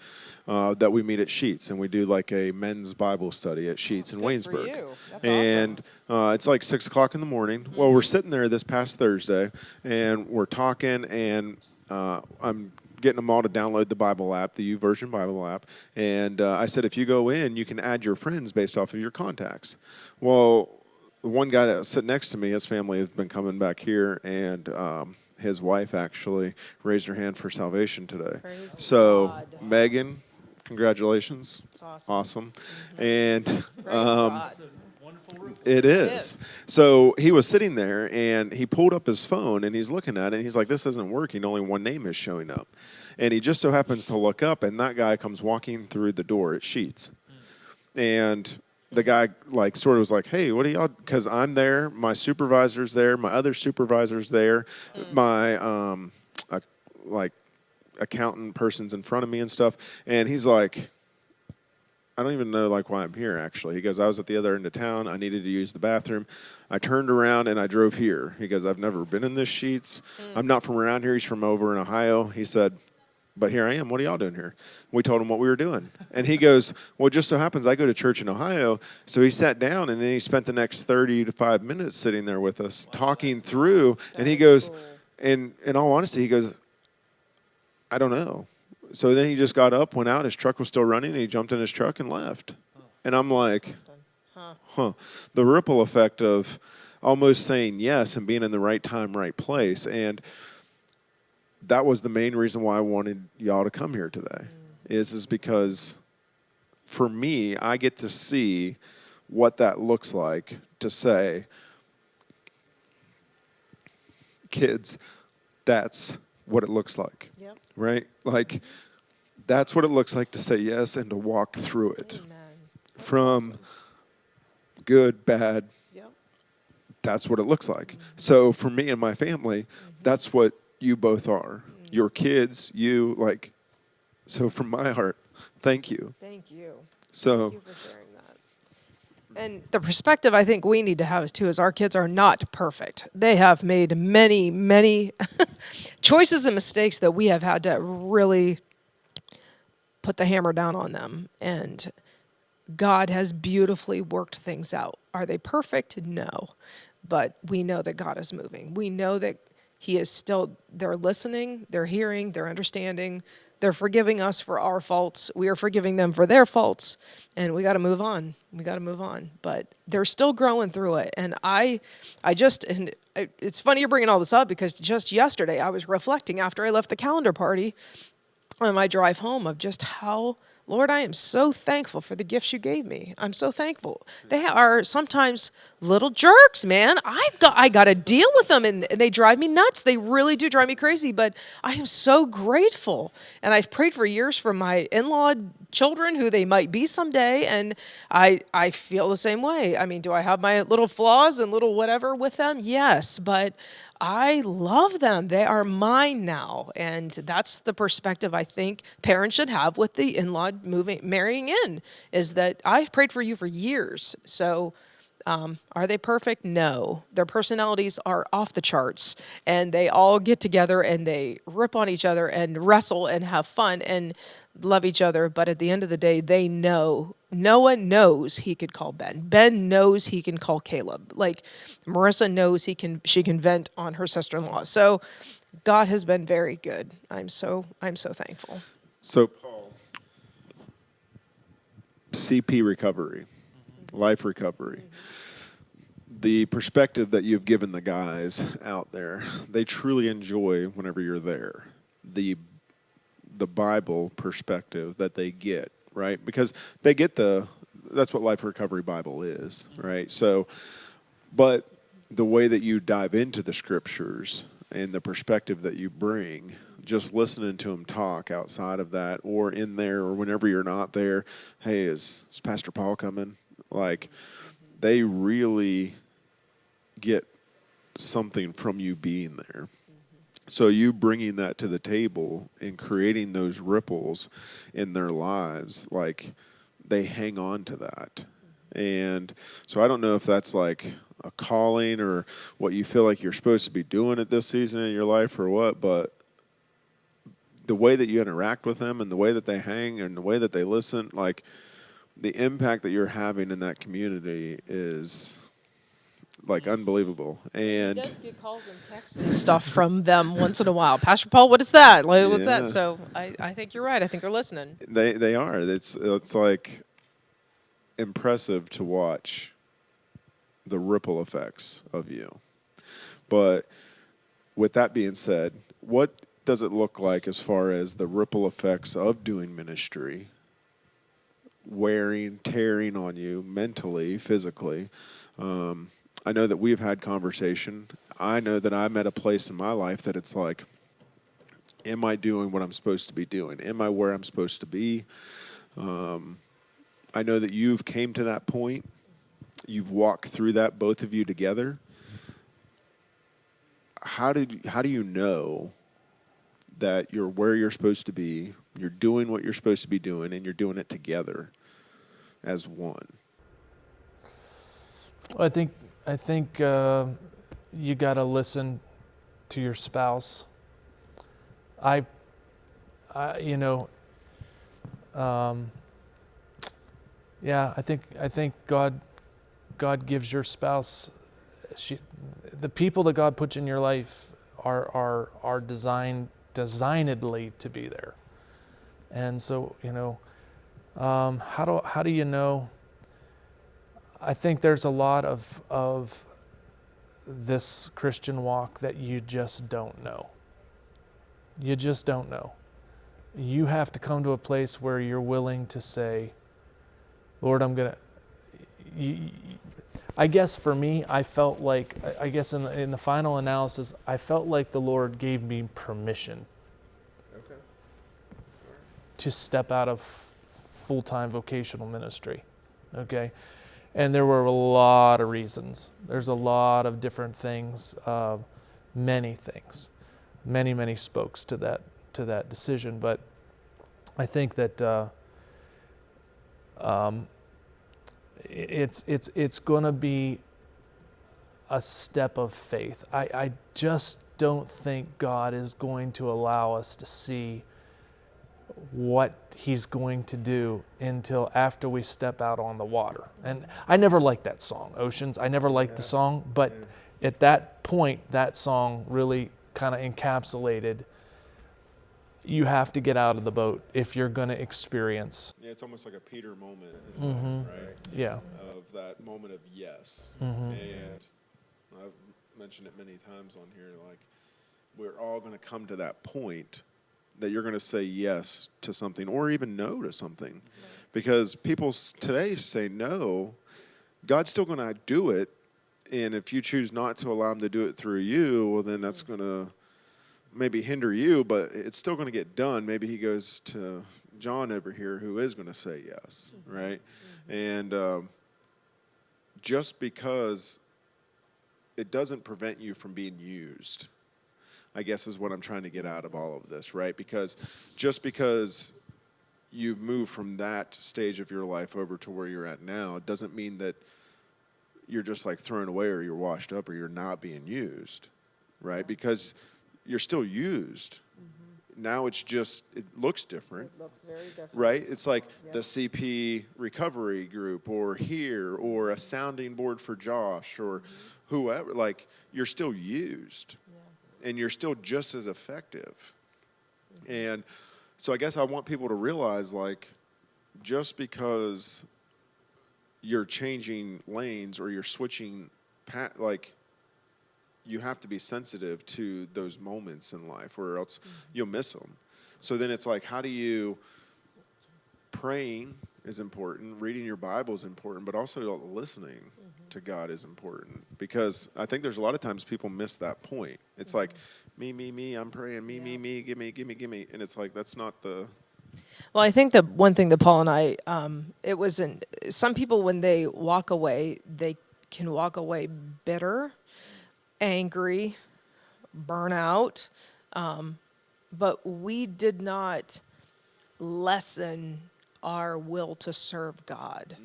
D: that we meet at Sheets, and we do like a men's Bible study at Sheets in Waynesburg.
C: That's
D: and it's like 6 o'clock in the morning. Well, we're sitting there this past Thursday, and we're talking, and I'm getting them all to download the Bible app, the YouVersion Bible app. And I said, if you go in, you can add your friends based off of your contacts. Well, the one guy that was sitting next to me, his family has been coming back here, and his wife actually raised her hand for salvation today.
C: Praise
D: so,
C: God.
D: Megan, congratulations.
C: It's awesome.
D: Awesome. And
C: Praise God.
D: it is. So he was sitting there, and he pulled up his phone, and he's looking at it, and he's like, this isn't working. Only one name is showing up. And he just so happens to look up, and that guy comes walking through the door at Sheets. And the guy like sort of was like, hey, what are y'all, because I'm there, my supervisor's there, my other supervisor's there, my like accountant person's in front of me and stuff. And he's like, I don't even know like why I'm here actually. He goes, I was at the other end of town. I needed to use the bathroom. I turned around and I drove here. He goes, I've never been in this Sheets. I'm not from around here. He's from over in Ohio. He said, but here I am. What are y'all doing here? We told him what we were doing. And he goes, well, it just so happens I go to church in Ohio. So he sat down, and then he spent the next 30 to 5 minutes sitting there with us talking through. And he goes, in all honesty, he goes, I don't know. So then he just got up, went out. His truck was still running, and he jumped in his truck and left. And I'm like, huh. The ripple effect of almost saying yes and being in the right time, right place. And that was the main reason why I wanted y'all to come here today, is because for me, I get to see what that looks like to say, kids, that's what it looks like, right? Like, that's what it looks like to say yes and to walk through it. From good, bad, that's what it looks like. So for me and my family, that's what you both are. Your kids, you, like, so from my heart, thank you.
E: Thank you.
D: So,
E: Thank you for sharing that. And the perspective I think we need to have too is our kids are not perfect. They have made many, many choices and mistakes that we have had to really put the hammer down on them. And God has beautifully worked things out. Are they perfect? No. But we know that God is moving. We know that He is still, they're listening, they're hearing, they're understanding, they're forgiving us for our faults. We are forgiving them for their faults, and we got to move on. We got to move on. But they're still growing through it. And it's funny you're bringing all this up because just yesterday I was reflecting after I left the calendar party on my drive home of just how, Lord, I am so thankful for the gifts you gave me. I'm so thankful. They are sometimes little jerks, man. I got to deal with them, and they drive me nuts. They really do drive me crazy, but I am so grateful. And I've prayed for years for my in-law children, who they might be someday, and I feel the same way. I mean, do I have my little flaws and little whatever with them? Yes, but I love them. They are mine now. And that's the perspective I think parents should have with the in-law marrying in, is that I've prayed for you for years. So are they perfect? No. Their personalities are off the charts, and they all get together and they rip on each other and wrestle and have fun and love each other. But at the end of the day, they know. Noah knows he could call Ben. Ben knows he can call Caleb. Like Marissa knows she can vent on her sister-in-law. So God has been very good. I'm so thankful.
D: So Paul, CP recovery, life recovery. The perspective that you've given the guys out there, they truly enjoy whenever you're there. The Bible perspective that they get, right? Because they get that's what Life Recovery Bible is, right? So, but the way that you dive into the scriptures and the perspective that you bring, just listening to them talk outside of that or in there or whenever you're not there, hey, is Pastor Paul coming? Like, they really get something from you being there. So you bringing that to the table and creating those ripples in their lives, like they hang on to that. And so I don't know if that's like a calling or what you feel like you're supposed to be doing at this season in your life or what, but the way that you interact with them and the way that they hang and the way that they listen, like the impact that you're having in that community is like unbelievable. And
E: He does get calls and texts and stuff from them once in a while. Pastor Paul, what is that? Like, what's
D: Yeah.
E: that? So I think you're right. I think they're listening.
D: they are. It's like impressive to watch the ripple effects of you. But with that being said, what does it look like as far as the ripple effects of doing ministry, wearing, tearing on you mentally, physically? I know that we've had conversation. I know that I'm at a place in my life that it's like, am I doing what I'm supposed to be doing? Am I where I'm supposed to be? I know that you've came to that point. You've walked through that, both of you together. How do you know that you're where you're supposed to be, you're doing what you're supposed to be doing, and you're doing it together as one?
B: I think you got to listen to your spouse. I think God gives your spouse, the people that God puts in your life are designedly to be there. And so, how do you know? I think there's a lot of this Christian walk that you just don't know. You just don't know. You have to come to a place where you're willing to say, Lord, I guess for me, I felt like, in the final analysis, I felt like the Lord gave me permission to step out of full-time vocational ministry, okay? And there were a lot of reasons. There's a lot of different things, many things, many spokes to that decision. But I think that it's going to be a step of faith. I just don't think God is going to allow us to see what He's going to do until after we step out on the water. And I never liked that song, Oceans. I never liked the song, but at that point, that song really kind of encapsulated, you have to get out of the boat if you're going to experience.
D: Yeah, it's almost like a Peter moment in life, right?
B: Yeah.
D: Of that moment of yes.
B: Mm-hmm.
D: And I've mentioned it many times on here, like we're all going to come to that point that you're going to say yes to something or even no to something. Right. Because people today say no, God's still going to do it. And if you choose not to allow Him to do it through you, well, then that's going to maybe hinder you, but it's still going to get done. Maybe He goes to John over here who is going to say yes, right? And just because it doesn't prevent you from being used, I guess is what I'm trying to get out of all of this, right? Because just because you've moved from that stage of your life over to where you're at now, it doesn't mean that you're just like thrown away or you're washed up or you're not being used, right? Because you're still used. Mm-hmm. Now it's just, it looks different.
E: It looks very different.
D: Right? It's like the CP recovery group or here or a sounding board for Josh or whoever. Like, you're still used. And you're still just as effective. And so I guess I want people to realize, like, just because you're changing lanes or you're switching, like, you have to be sensitive to those moments in life or else you'll miss them. So then it's like, how do you, praying is important, reading your Bible is important, but also listening to God is important, because I think there's a lot of times people miss that point. It's like, me, I'm praying, me, give me. And it's like, that's not the...
E: Well, I think the one thing that Paul and I, it wasn't, some people when they walk away, they can walk away bitter, angry, burnout, but we did not lessen our will to serve God.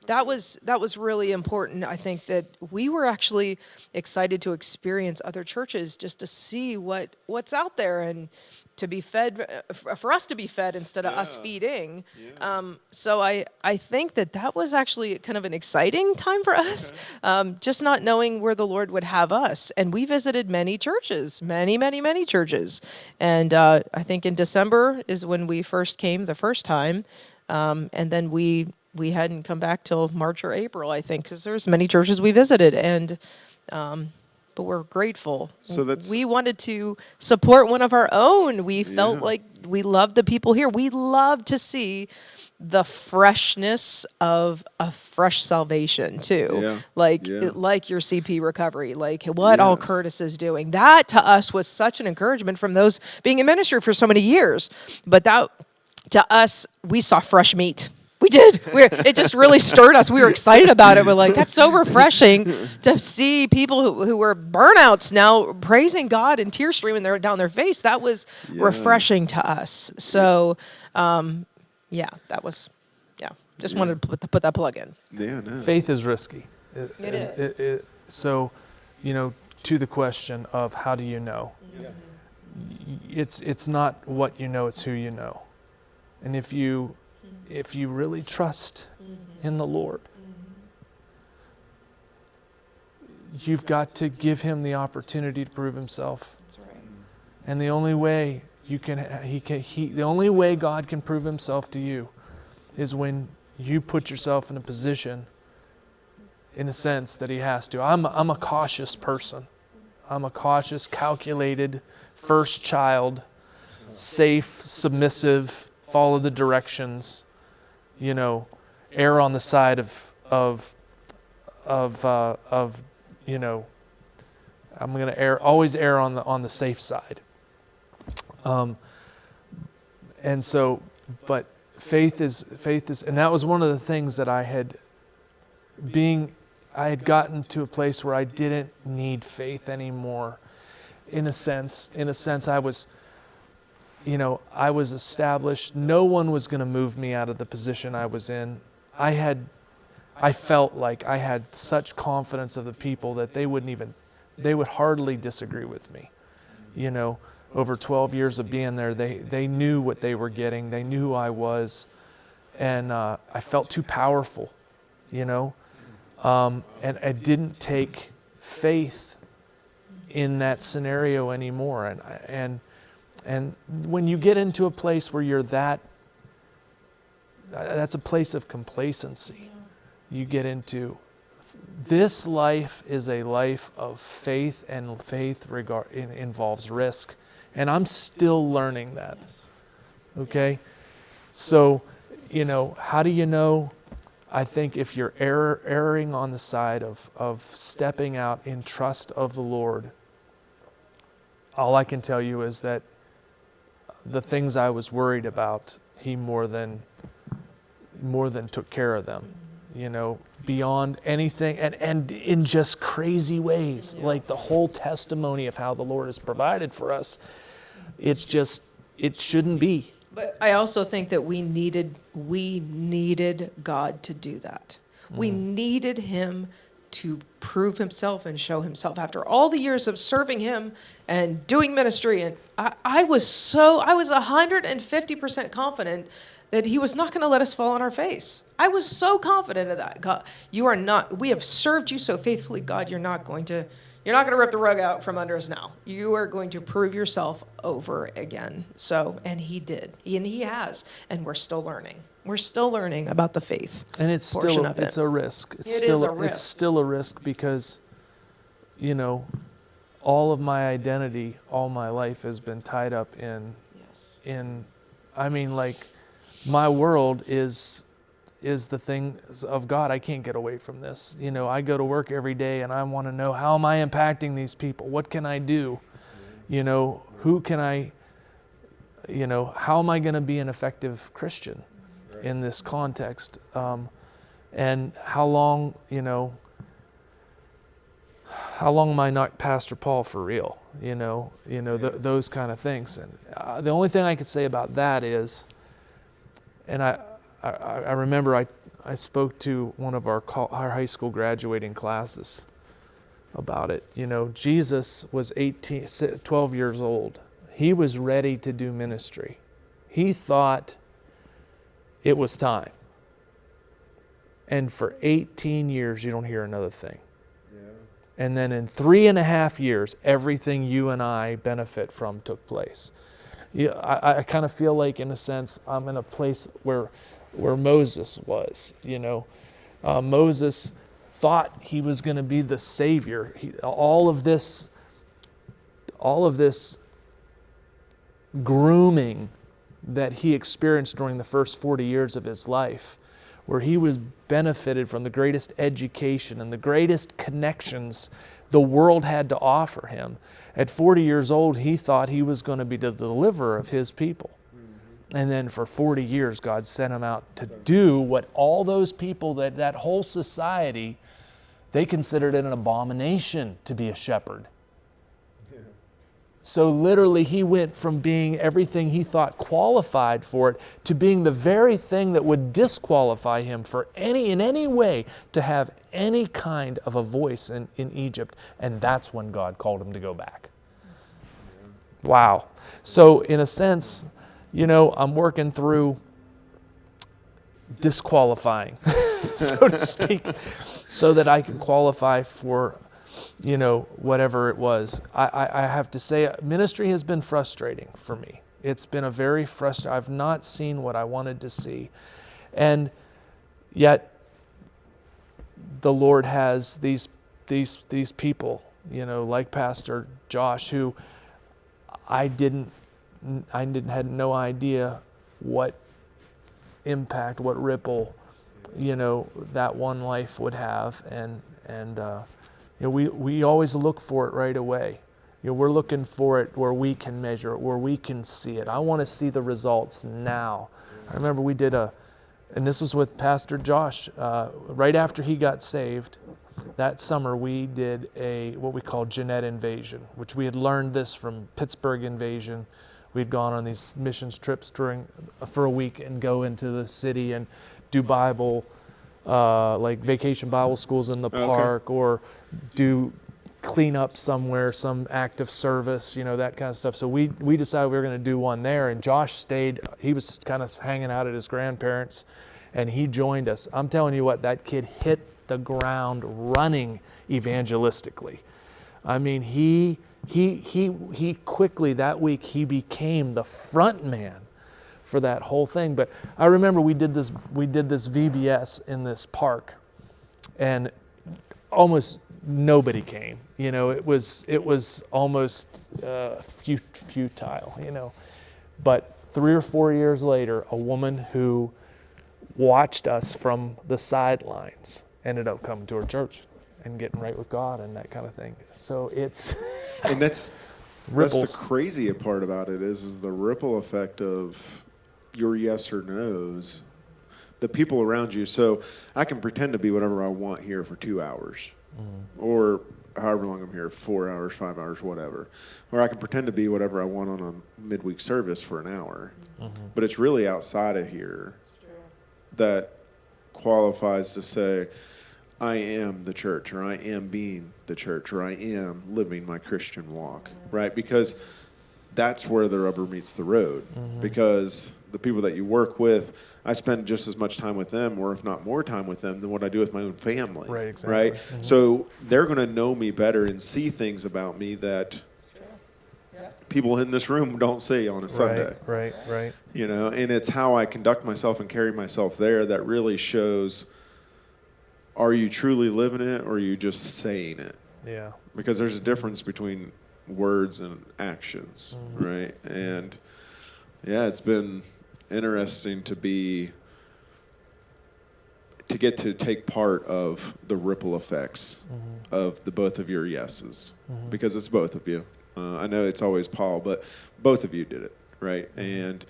E: That was really important. I think that we were actually excited to experience other churches just to see what's out there and to be fed, for us to be fed instead of us feeding. So I think that was actually kind of an exciting time for us, just not knowing where the Lord would have us. And we visited many churches, many churches. And I think in December is when we first came the first time. And then we hadn't come back till March or April, I think, because there's many churches we visited. And but we're grateful.
D: So
E: we wanted to support one of our own. We felt like we loved the people here. We love to see the freshness of a fresh salvation too. Like your CP recovery, like what all Curtis is doing. That to us was such an encouragement from those being in ministry for so many years. But that to us, we saw fresh meat. We did. It just really stirred us. We were excited about it. We're like, that's so refreshing to see people who were burnouts now praising God and tears streaming down their face. That was refreshing to us. So, that was, just wanted to put that plug in.
D: Yeah, no.
B: Faith is risky.
E: It is.
B: So, to the question of how do you know? It's not what you know, it's who you know. And if you really trust in the Lord, you've got to give him the opportunity to prove himself.
E: That's right.
B: And the only way the only way God can prove himself to you is when you put yourself in a position, in a sense, that he has to. I'm a cautious person. I'm a cautious, calculated, first child, safe, submissive, follow the directions, err on the side of I'm going to always err on the safe side. And so, but faith is, and that was one of the things that I had gotten to a place where I didn't need faith anymore. In a sense, I was established. No one was going to move me out of the position I was in. I felt like I had such confidence of the people that they would hardly disagree with me. Over 12 years of being there, they knew what they were getting. They knew who I was. And I felt too powerful, and I didn't take faith in that scenario anymore. And when you get into a place where you're that's a place of complacency. You get into, this life is a life of faith, and faith involves risk. And I'm still learning that. Okay? So, how do you know? I think if you're erring on the side of stepping out in trust of the Lord, all I can tell you is that the things I was worried about, he more than took care of them, beyond anything, and in just crazy ways, like the whole testimony of how the Lord has provided for us. It shouldn't be.
E: But I also think that we needed God to do that. We needed him to prove himself and show himself after all the years of serving him and doing ministry. And I was 150% confident that he was not going to let us fall on our face. I was so confident of that. God, we have served you so faithfully, God, you're not going to rip the rug out from under us now. You are going to prove yourself over again. So, and he did. And he has. And we're still learning. We're still learning about the faith.
B: And it's
E: portion of it.
B: It's a risk.
E: It is a risk.
B: It's still a risk because, all of my identity, all my life has been tied up in, my world is the things of God. I can't get away from this. I go to work every day and I want to know, how am I impacting these people? What can I do? Who can I, how am I going to be an effective Christian in this context? And how long am I not Pastor Paul for real? Those kind of things. And the only thing I could say about that is, and I remember I spoke to one of our high school graduating classes about it. You know, Jesus was 12 years old. He was ready to do ministry. He thought it was time. And for 18 years, you don't hear another thing. Yeah. And then in 3.5 years, everything you and I benefit from took place. Yeah, I kind of feel like, in a sense, I'm in a place where Moses was. You know, Moses thought he was going to be the savior. All of this grooming that he experienced during the first 40 years of his life, where he was benefited from the greatest education and the greatest connections the world had to offer him. At 40 years old, he thought he was going to be the deliverer of his people. And then for 40 years, God sent him out to do what all those people, that whole society, they considered it an abomination to be a shepherd. Yeah. So literally, he went from being everything he thought qualified for it to being the very thing that would disqualify him for in any way to have any kind of a voice in Egypt. And that's when God called him to go back. Yeah. Wow. So in a sense, you know, I'm working through disqualifying, so to speak, so that I can qualify for, you know, whatever it was. I have to say, ministry has been frustrating for me. It's been a very frustrating. I've not seen what I wanted to see. And yet, the Lord has these people, you know, like Pastor Josh, who I had no idea what impact, what ripple, you know, that one life would have. And you know, we always look for it right away. You know, we're looking for it where we can measure it, where we can see it. I want to see the results now. I remember we did and this was with Pastor Josh, right after he got saved. That summer we did what we call Jeanette Invasion, which we had learned this from Pittsburgh Invasion. We'd gone on these missions trips for a week and go into the city and do Bible, like vacation Bible schools in the park, or do clean up somewhere, some act of service, you know, that kind of stuff. So we decided we were going to do one there, and Josh stayed. He was kind of hanging out at his grandparents', and he joined us. I'm telling you what, that kid hit the ground running evangelistically. I mean, he quickly that week he became the front man for that whole thing. But I remember we did this VBS in this park, and almost nobody came. You know, it was almost futile. You know, but 3 or 4 years later, a woman who watched us from the sidelines ended up coming to our church and getting right with God and that kind of thing. So it's
D: and that's the crazy part about it is the ripple effect of your yes or no's, the people around you. So I can pretend to be whatever I want here for 2 hours, or however long I'm here, 4 hours, 5 hours, whatever. Or I can pretend to be whatever I want on a midweek service for an hour. But it's really outside of here that qualifies to say, I am the church, or I am being the church, or I am living my Christian walk, right? Because that's where the rubber meets the road. Because the people that you work with, I spend just as much time with them, or if not more time with them, than what I do with my own family.
B: Right, exactly.
D: Right? So they're going to know me better and see things about me that people in this room don't see on a Sunday.
B: Right.
D: You know, and it's how I conduct myself and carry myself there that really shows, are you truly living it, or are you just saying it?
B: Yeah.
D: Because there's a difference between words and actions, right? And yeah, it's been interesting to get to take part of the ripple effects of the both of your yeses, because it's both of you. I know it's always Paul, but both of you did it, right? And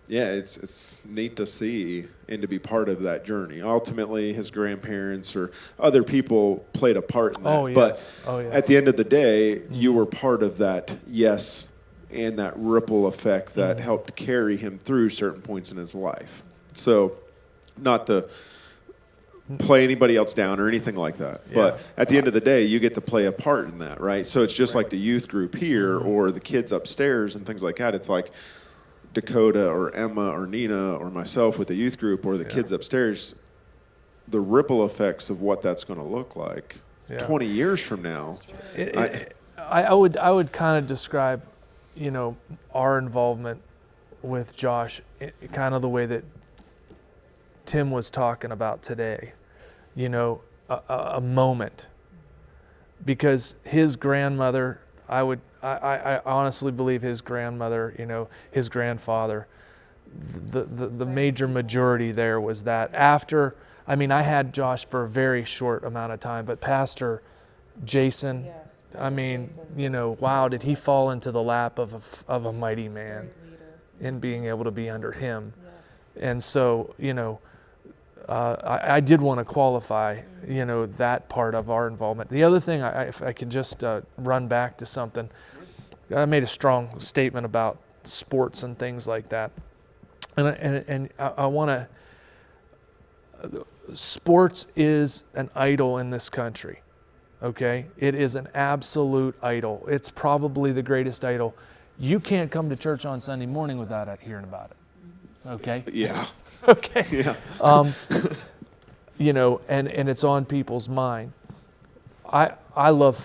D: yeah, it's neat to see and to be part of that journey. Ultimately, his grandparents or other people played a part in that. But at the end of the day, you were part of that yes and that ripple effect that helped carry him through certain points in his life. So, not to play anybody else down or anything like that.
B: Yeah.
D: But at the end of the day, you get to play a part in that, right? So it's just like the youth group here or the kids upstairs and things like that. It's like Dakota or Emma or Nina or myself with the youth group or the kids upstairs, the ripple effects of what that's going to look like 20 years from now.
B: I would kind of describe, our involvement with Josh kind of the way that Tim was talking about today, a moment, because his grandmother, I honestly believe his grandmother, his grandfather, the major majority there was that after, I had Josh for a very short amount of time, but Pastor Jason, wow, did he fall into the lap of a mighty man in being able to be under him. And so, I did want to qualify, that part of our involvement. The other thing, if I can just run back to something, I made a strong statement about sports and things like that. And I want to, sports is an idol in this country, okay? It is an absolute idol. It's probably the greatest idol. You can't come to church on Sunday morning without hearing about it, okay?
D: Yeah.
B: Okay.
D: Yeah.
B: And it's on people's mind. I love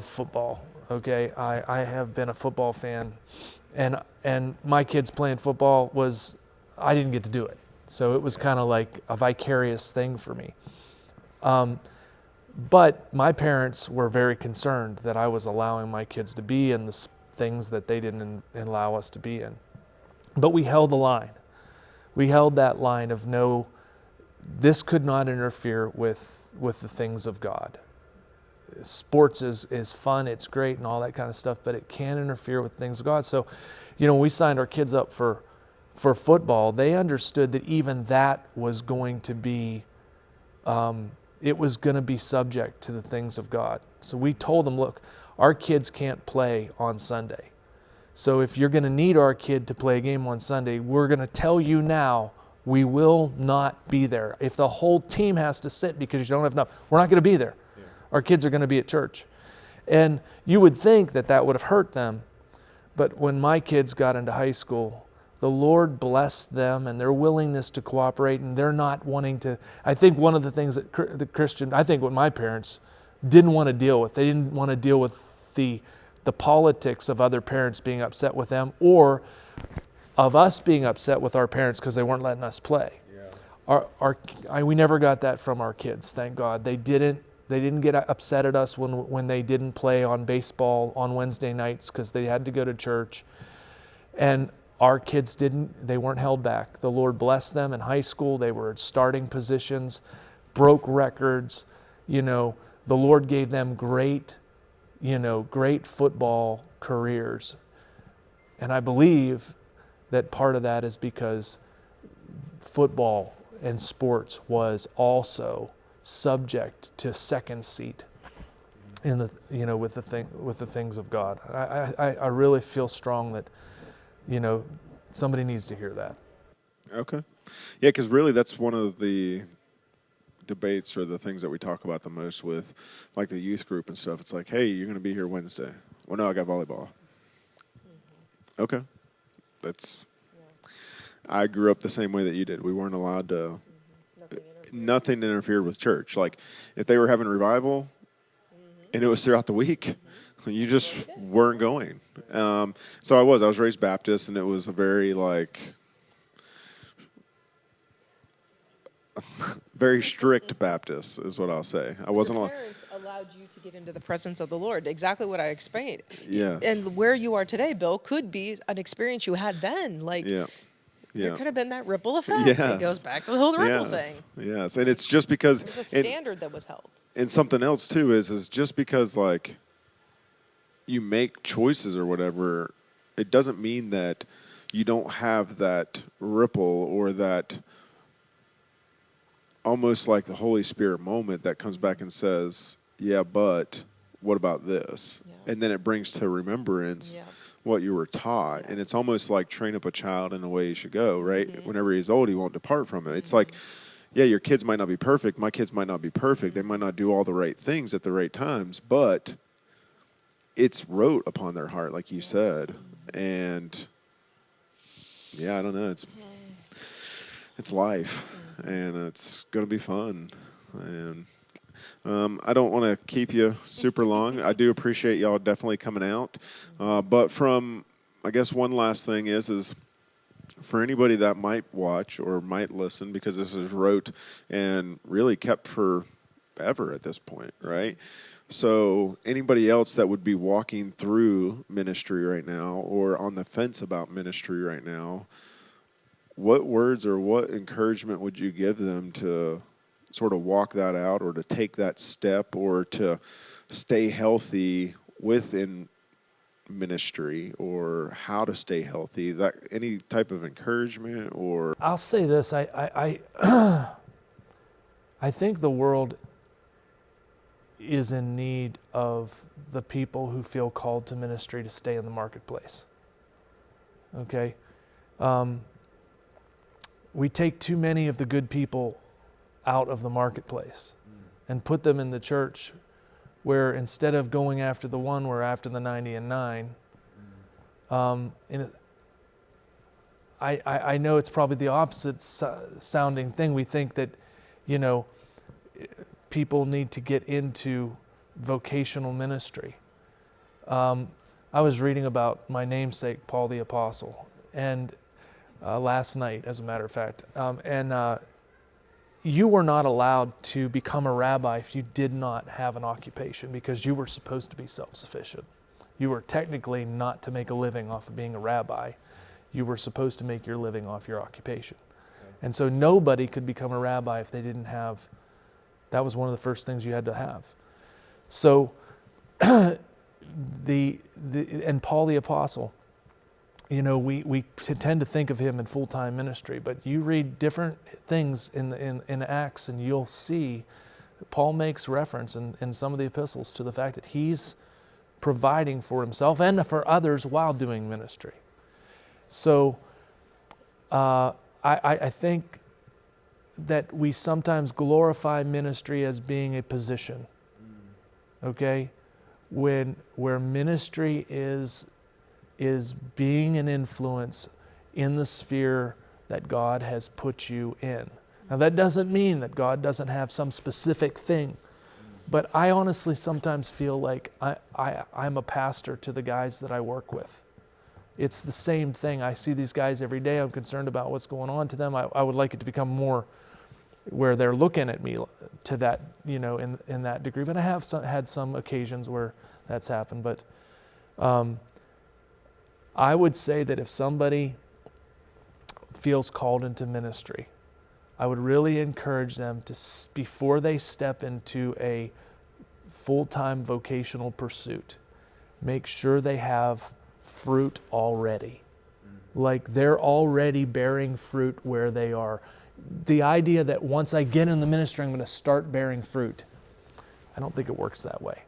B: football. Okay, I have been a football fan, and my kids playing football I didn't get to do it, so it was kind of like a vicarious thing for me. But my parents were very concerned that I was allowing my kids to be in the things that they didn't allow us to be in. But we held the line. We held that line of no, this could not interfere with the things of God. Sports is fun, it's great and all that kind of stuff, but it can interfere with things of God. So, when we signed our kids up for football, they understood that even that was going to be, it was going to be subject to the things of God. So we told them, look, our kids can't play on Sunday. So if you're going to need our kid to play a game on Sunday, we're going to tell you now, we will not be there. If the whole team has to sit because you don't have enough, we're not going to be there. Yeah. Our kids are going to be at church. And you would think that would have hurt them. But when my kids got into high school, the Lord blessed them and their willingness to cooperate, and they're not wanting to. I think one of the things that I think what my parents didn't want to deal with, they didn't want to deal with the politics of other parents being upset with them, or of us being upset with our parents because they weren't letting us play. Yeah. We never got that from our kids, thank God. They didn't get upset at us when they didn't play on baseball on Wednesday nights because they had to go to church. And our kids they weren't held back. The Lord blessed them in high school. They were at starting positions, broke records. The Lord gave them great football careers. And I believe that part of that is because football and sports was also subject to second seat in the with the things of God. I really feel strong that somebody needs to hear that.
D: Okay. Yeah, because really that's one of the debates or the things that we talk about the most with like the youth group and stuff. It's like, hey, you're going to be here Wednesday. Well, no, I got volleyball. Mm-hmm. Okay. I grew up the same way that you did. We weren't allowed to, nothing interfered with church. Like if they were having revival and it was throughout the week, you just weren't going. So I was raised Baptist, and it was a very very strict Baptist is what I'll say. I wasn't
E: Your parents allowed you to get into the presence of the Lord. Exactly what I explained.
D: Yes.
E: And where you are today, Bill, could be an experience you had then. There could have been that ripple effect.
D: Yes.
E: It goes back to the whole ripple thing.
D: Yes, and it's just because
E: there's a standard that was held.
D: And something else too is just because you make choices or whatever, it doesn't mean that you don't have that ripple or that almost like the Holy Spirit moment that comes back and says, yeah, but what about this? Yeah. And then it brings to remembrance what you were taught. And it's almost like train up a child in the way he should go, right? Whenever he's old, he won't depart from it. It's like, yeah, your kids might not be perfect. My kids might not be perfect. They might not do all the right things at the right times, but it's wrote upon their heart, like you said. And yeah, I don't know. It's life, and it's going to be fun. And I don't want to keep you super long. I do appreciate y'all definitely coming out. But from, I guess one last thing is for anybody that might watch or might listen, because this is wrote and really kept forever at this point, right? So anybody else that would be walking through ministry right now or on the fence about ministry right now, what words or what encouragement would you give them to sort of walk that out or to take that step or to stay healthy within ministry, or how to stay healthy? That any type of encouragement? Or
B: I'll say this, I think the world is in need of the people who feel called to ministry to stay in the marketplace. Okay? We take too many of the good people out of the marketplace and put them in the church, where instead of going after the one, we're after the 99. I know it's probably the opposite sounding thing. We think that, people need to get into vocational ministry. I was reading about my namesake, Paul the Apostle, and last night, as a matter of fact, you were not allowed to become a rabbi if you did not have an occupation, because you were supposed to be self-sufficient. You were technically not to make a living off of being a rabbi. You were supposed to make your living off your occupation. And so nobody could become a rabbi if they didn't have, that was one of the first things you had to have. So and Paul the Apostle, we tend to think of him in full-time ministry, but you read different things in Acts, and you'll see Paul makes reference in some of the epistles to the fact that he's providing for himself and for others while doing ministry. So I think that we sometimes glorify ministry as being a position, okay? Where ministry is being an influence in the sphere that God has put you in. Now that doesn't mean that God doesn't have some specific thing, but I honestly sometimes feel like I'm a pastor to the guys that I work with. It's the same thing. I see these guys every day. I'm concerned about what's going on to them. I would like it to become more where they're looking at me to that, in that degree. But I have had some occasions where that's happened. But I would say that if somebody feels called into ministry, I would really encourage them to, before they step into a full-time vocational pursuit, make sure they have fruit already. Like they're already bearing fruit where they are. The idea that once I get in the ministry, I'm going to start bearing fruit, I don't think it works that way.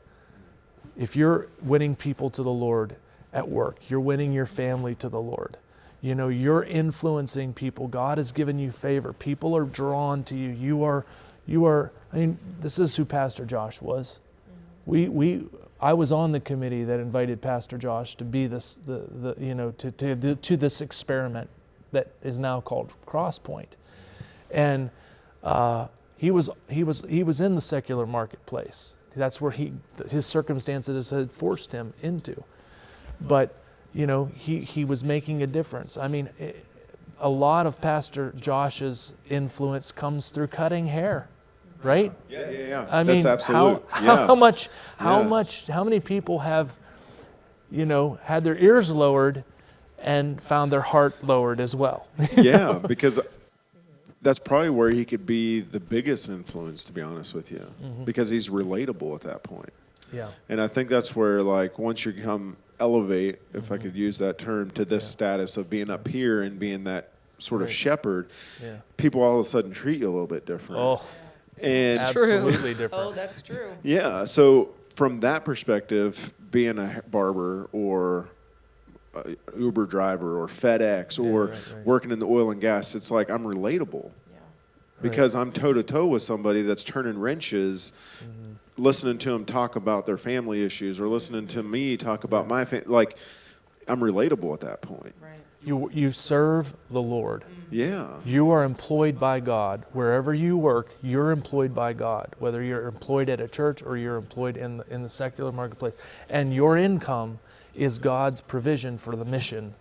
B: If you're winning people to the Lord at work, you're winning your family to the Lord, you're influencing people. God has given you favor. People are drawn to you. You are, this is who Pastor Josh was. I was on the committee that invited Pastor Josh to be to this experiment that is now called Crosspoint. And he was in the secular marketplace. That's where his circumstances had forced him into. But he was making a difference. A lot of Pastor Josh's influence comes through cutting hair, right?
D: Yeah. That's absolute.
B: How many people have, had their ears lowered and found their heart lowered as well?
D: Yeah, because that's probably where he could be the biggest influence, to be honest with you, because he's relatable at that point.
B: Yeah.
D: And I think that's where, once you elevate, if I could use that term, to this status of being up here and being that sort of shepherd, people all of a sudden treat you a little bit different.
B: Oh,
D: and
B: absolutely different.
C: Oh, that's true.
D: Yeah. So from that perspective, being a barber or a Uber driver or FedEx or working in the oil and gas. It's like I'm relatable because I'm toe to toe with somebody that's turning wrenches, listening to them talk about their family issues or listening to me talk about my family. Like I'm relatable at that point.
C: Right.
B: You serve the Lord.
D: Yeah.
B: You are employed by God. Wherever you work, you're employed by God, whether you're employed at a church or you're employed in the secular marketplace. And your income is God's provision for the mission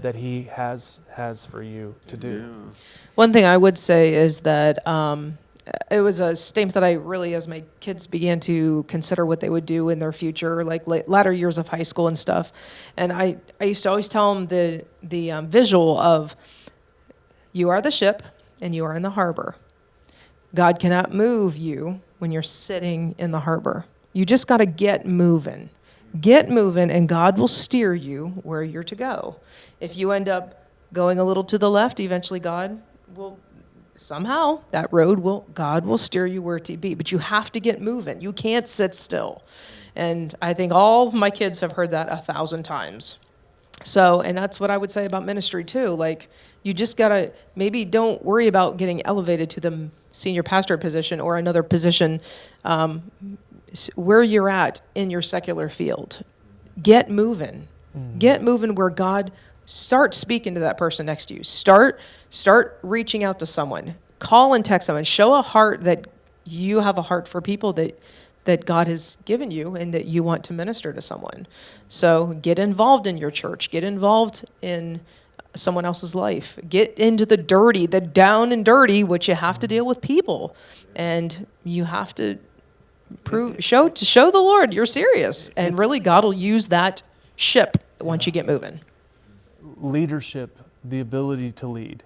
B: that He has for you to do.
D: Yeah.
C: One thing I would say is that it was a statement that I really, as my kids began to consider what they would do in their future, like latter years of high school and stuff, and I used to always tell them the visual of, you are the ship and you are in the harbor. God cannot move you when you're sitting in the harbor. You just got to get moving. Get moving, and God will steer you where you're to go. If you end up going a little to the left, eventually God will, somehow, God will steer you where to be. But you have to get moving. You can't sit still. And I think all of my kids have heard that 1,000 times. So, and that's what I would say about ministry too. Like, you just gotta, maybe don't worry about getting elevated to the senior pastor position or another position where you're at in your secular field. Get moving. Get moving where God, start speaking to that person next to you. Start reaching out to someone. Call and text someone. Show a heart that you have a heart for people that God has given you and that you want to minister to someone. So get involved in your church. Get involved in someone else's life. Get into the dirty, the down and dirty, which you have to deal with people. And you have to show the Lord you're serious. And really God will use that ship once you get moving.
B: Leadership, the ability to lead,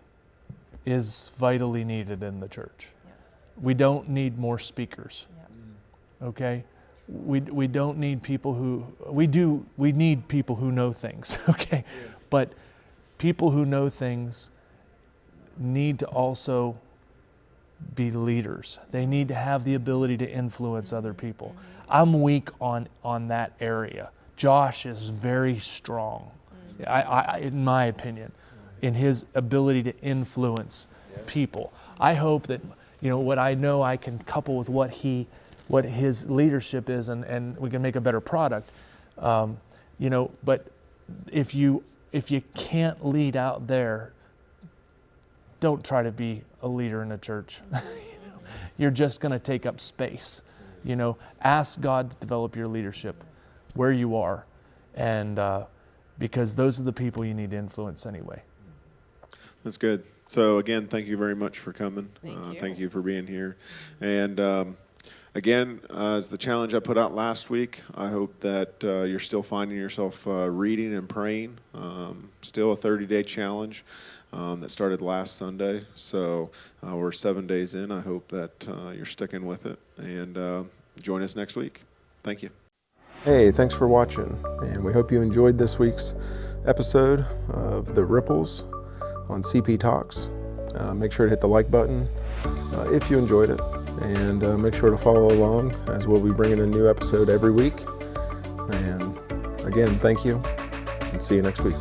B: is vitally needed in the church.
C: Yes.
B: We don't need more speakers.
C: Yes.
B: Okay? We don't need people who, we need people who know things, okay? Yeah. But people who know things need to also be leaders. They need to have the ability to influence other people. I'm weak on that area. Josh is very strong, I in my opinion, in his ability to influence people. I hope that, what I know I can couple with what his leadership is, and we can make a better product. But if you can't lead out there, don't try to be a leader in a church. You're just going to take up space. Ask God to develop your leadership where you are, and because those are the people you need to influence anyway.
D: That's good. So again, thank you very much for coming.
C: Thank you.
D: Thank you for being here. And again, as the challenge I put out last week, I hope that you're still finding yourself reading and praying. Still a 30-day challenge that started last Sunday. So we're 7 days in. I hope that you're sticking with it. And join us next week. Thank you.
A: Hey, thanks for watching, and we hope you enjoyed this week's episode of The Ripples on CP Talks. Make sure to hit the like button if you enjoyed it, and make sure to follow along as we'll be bringing a new episode every week. And again, thank you, and see you next week.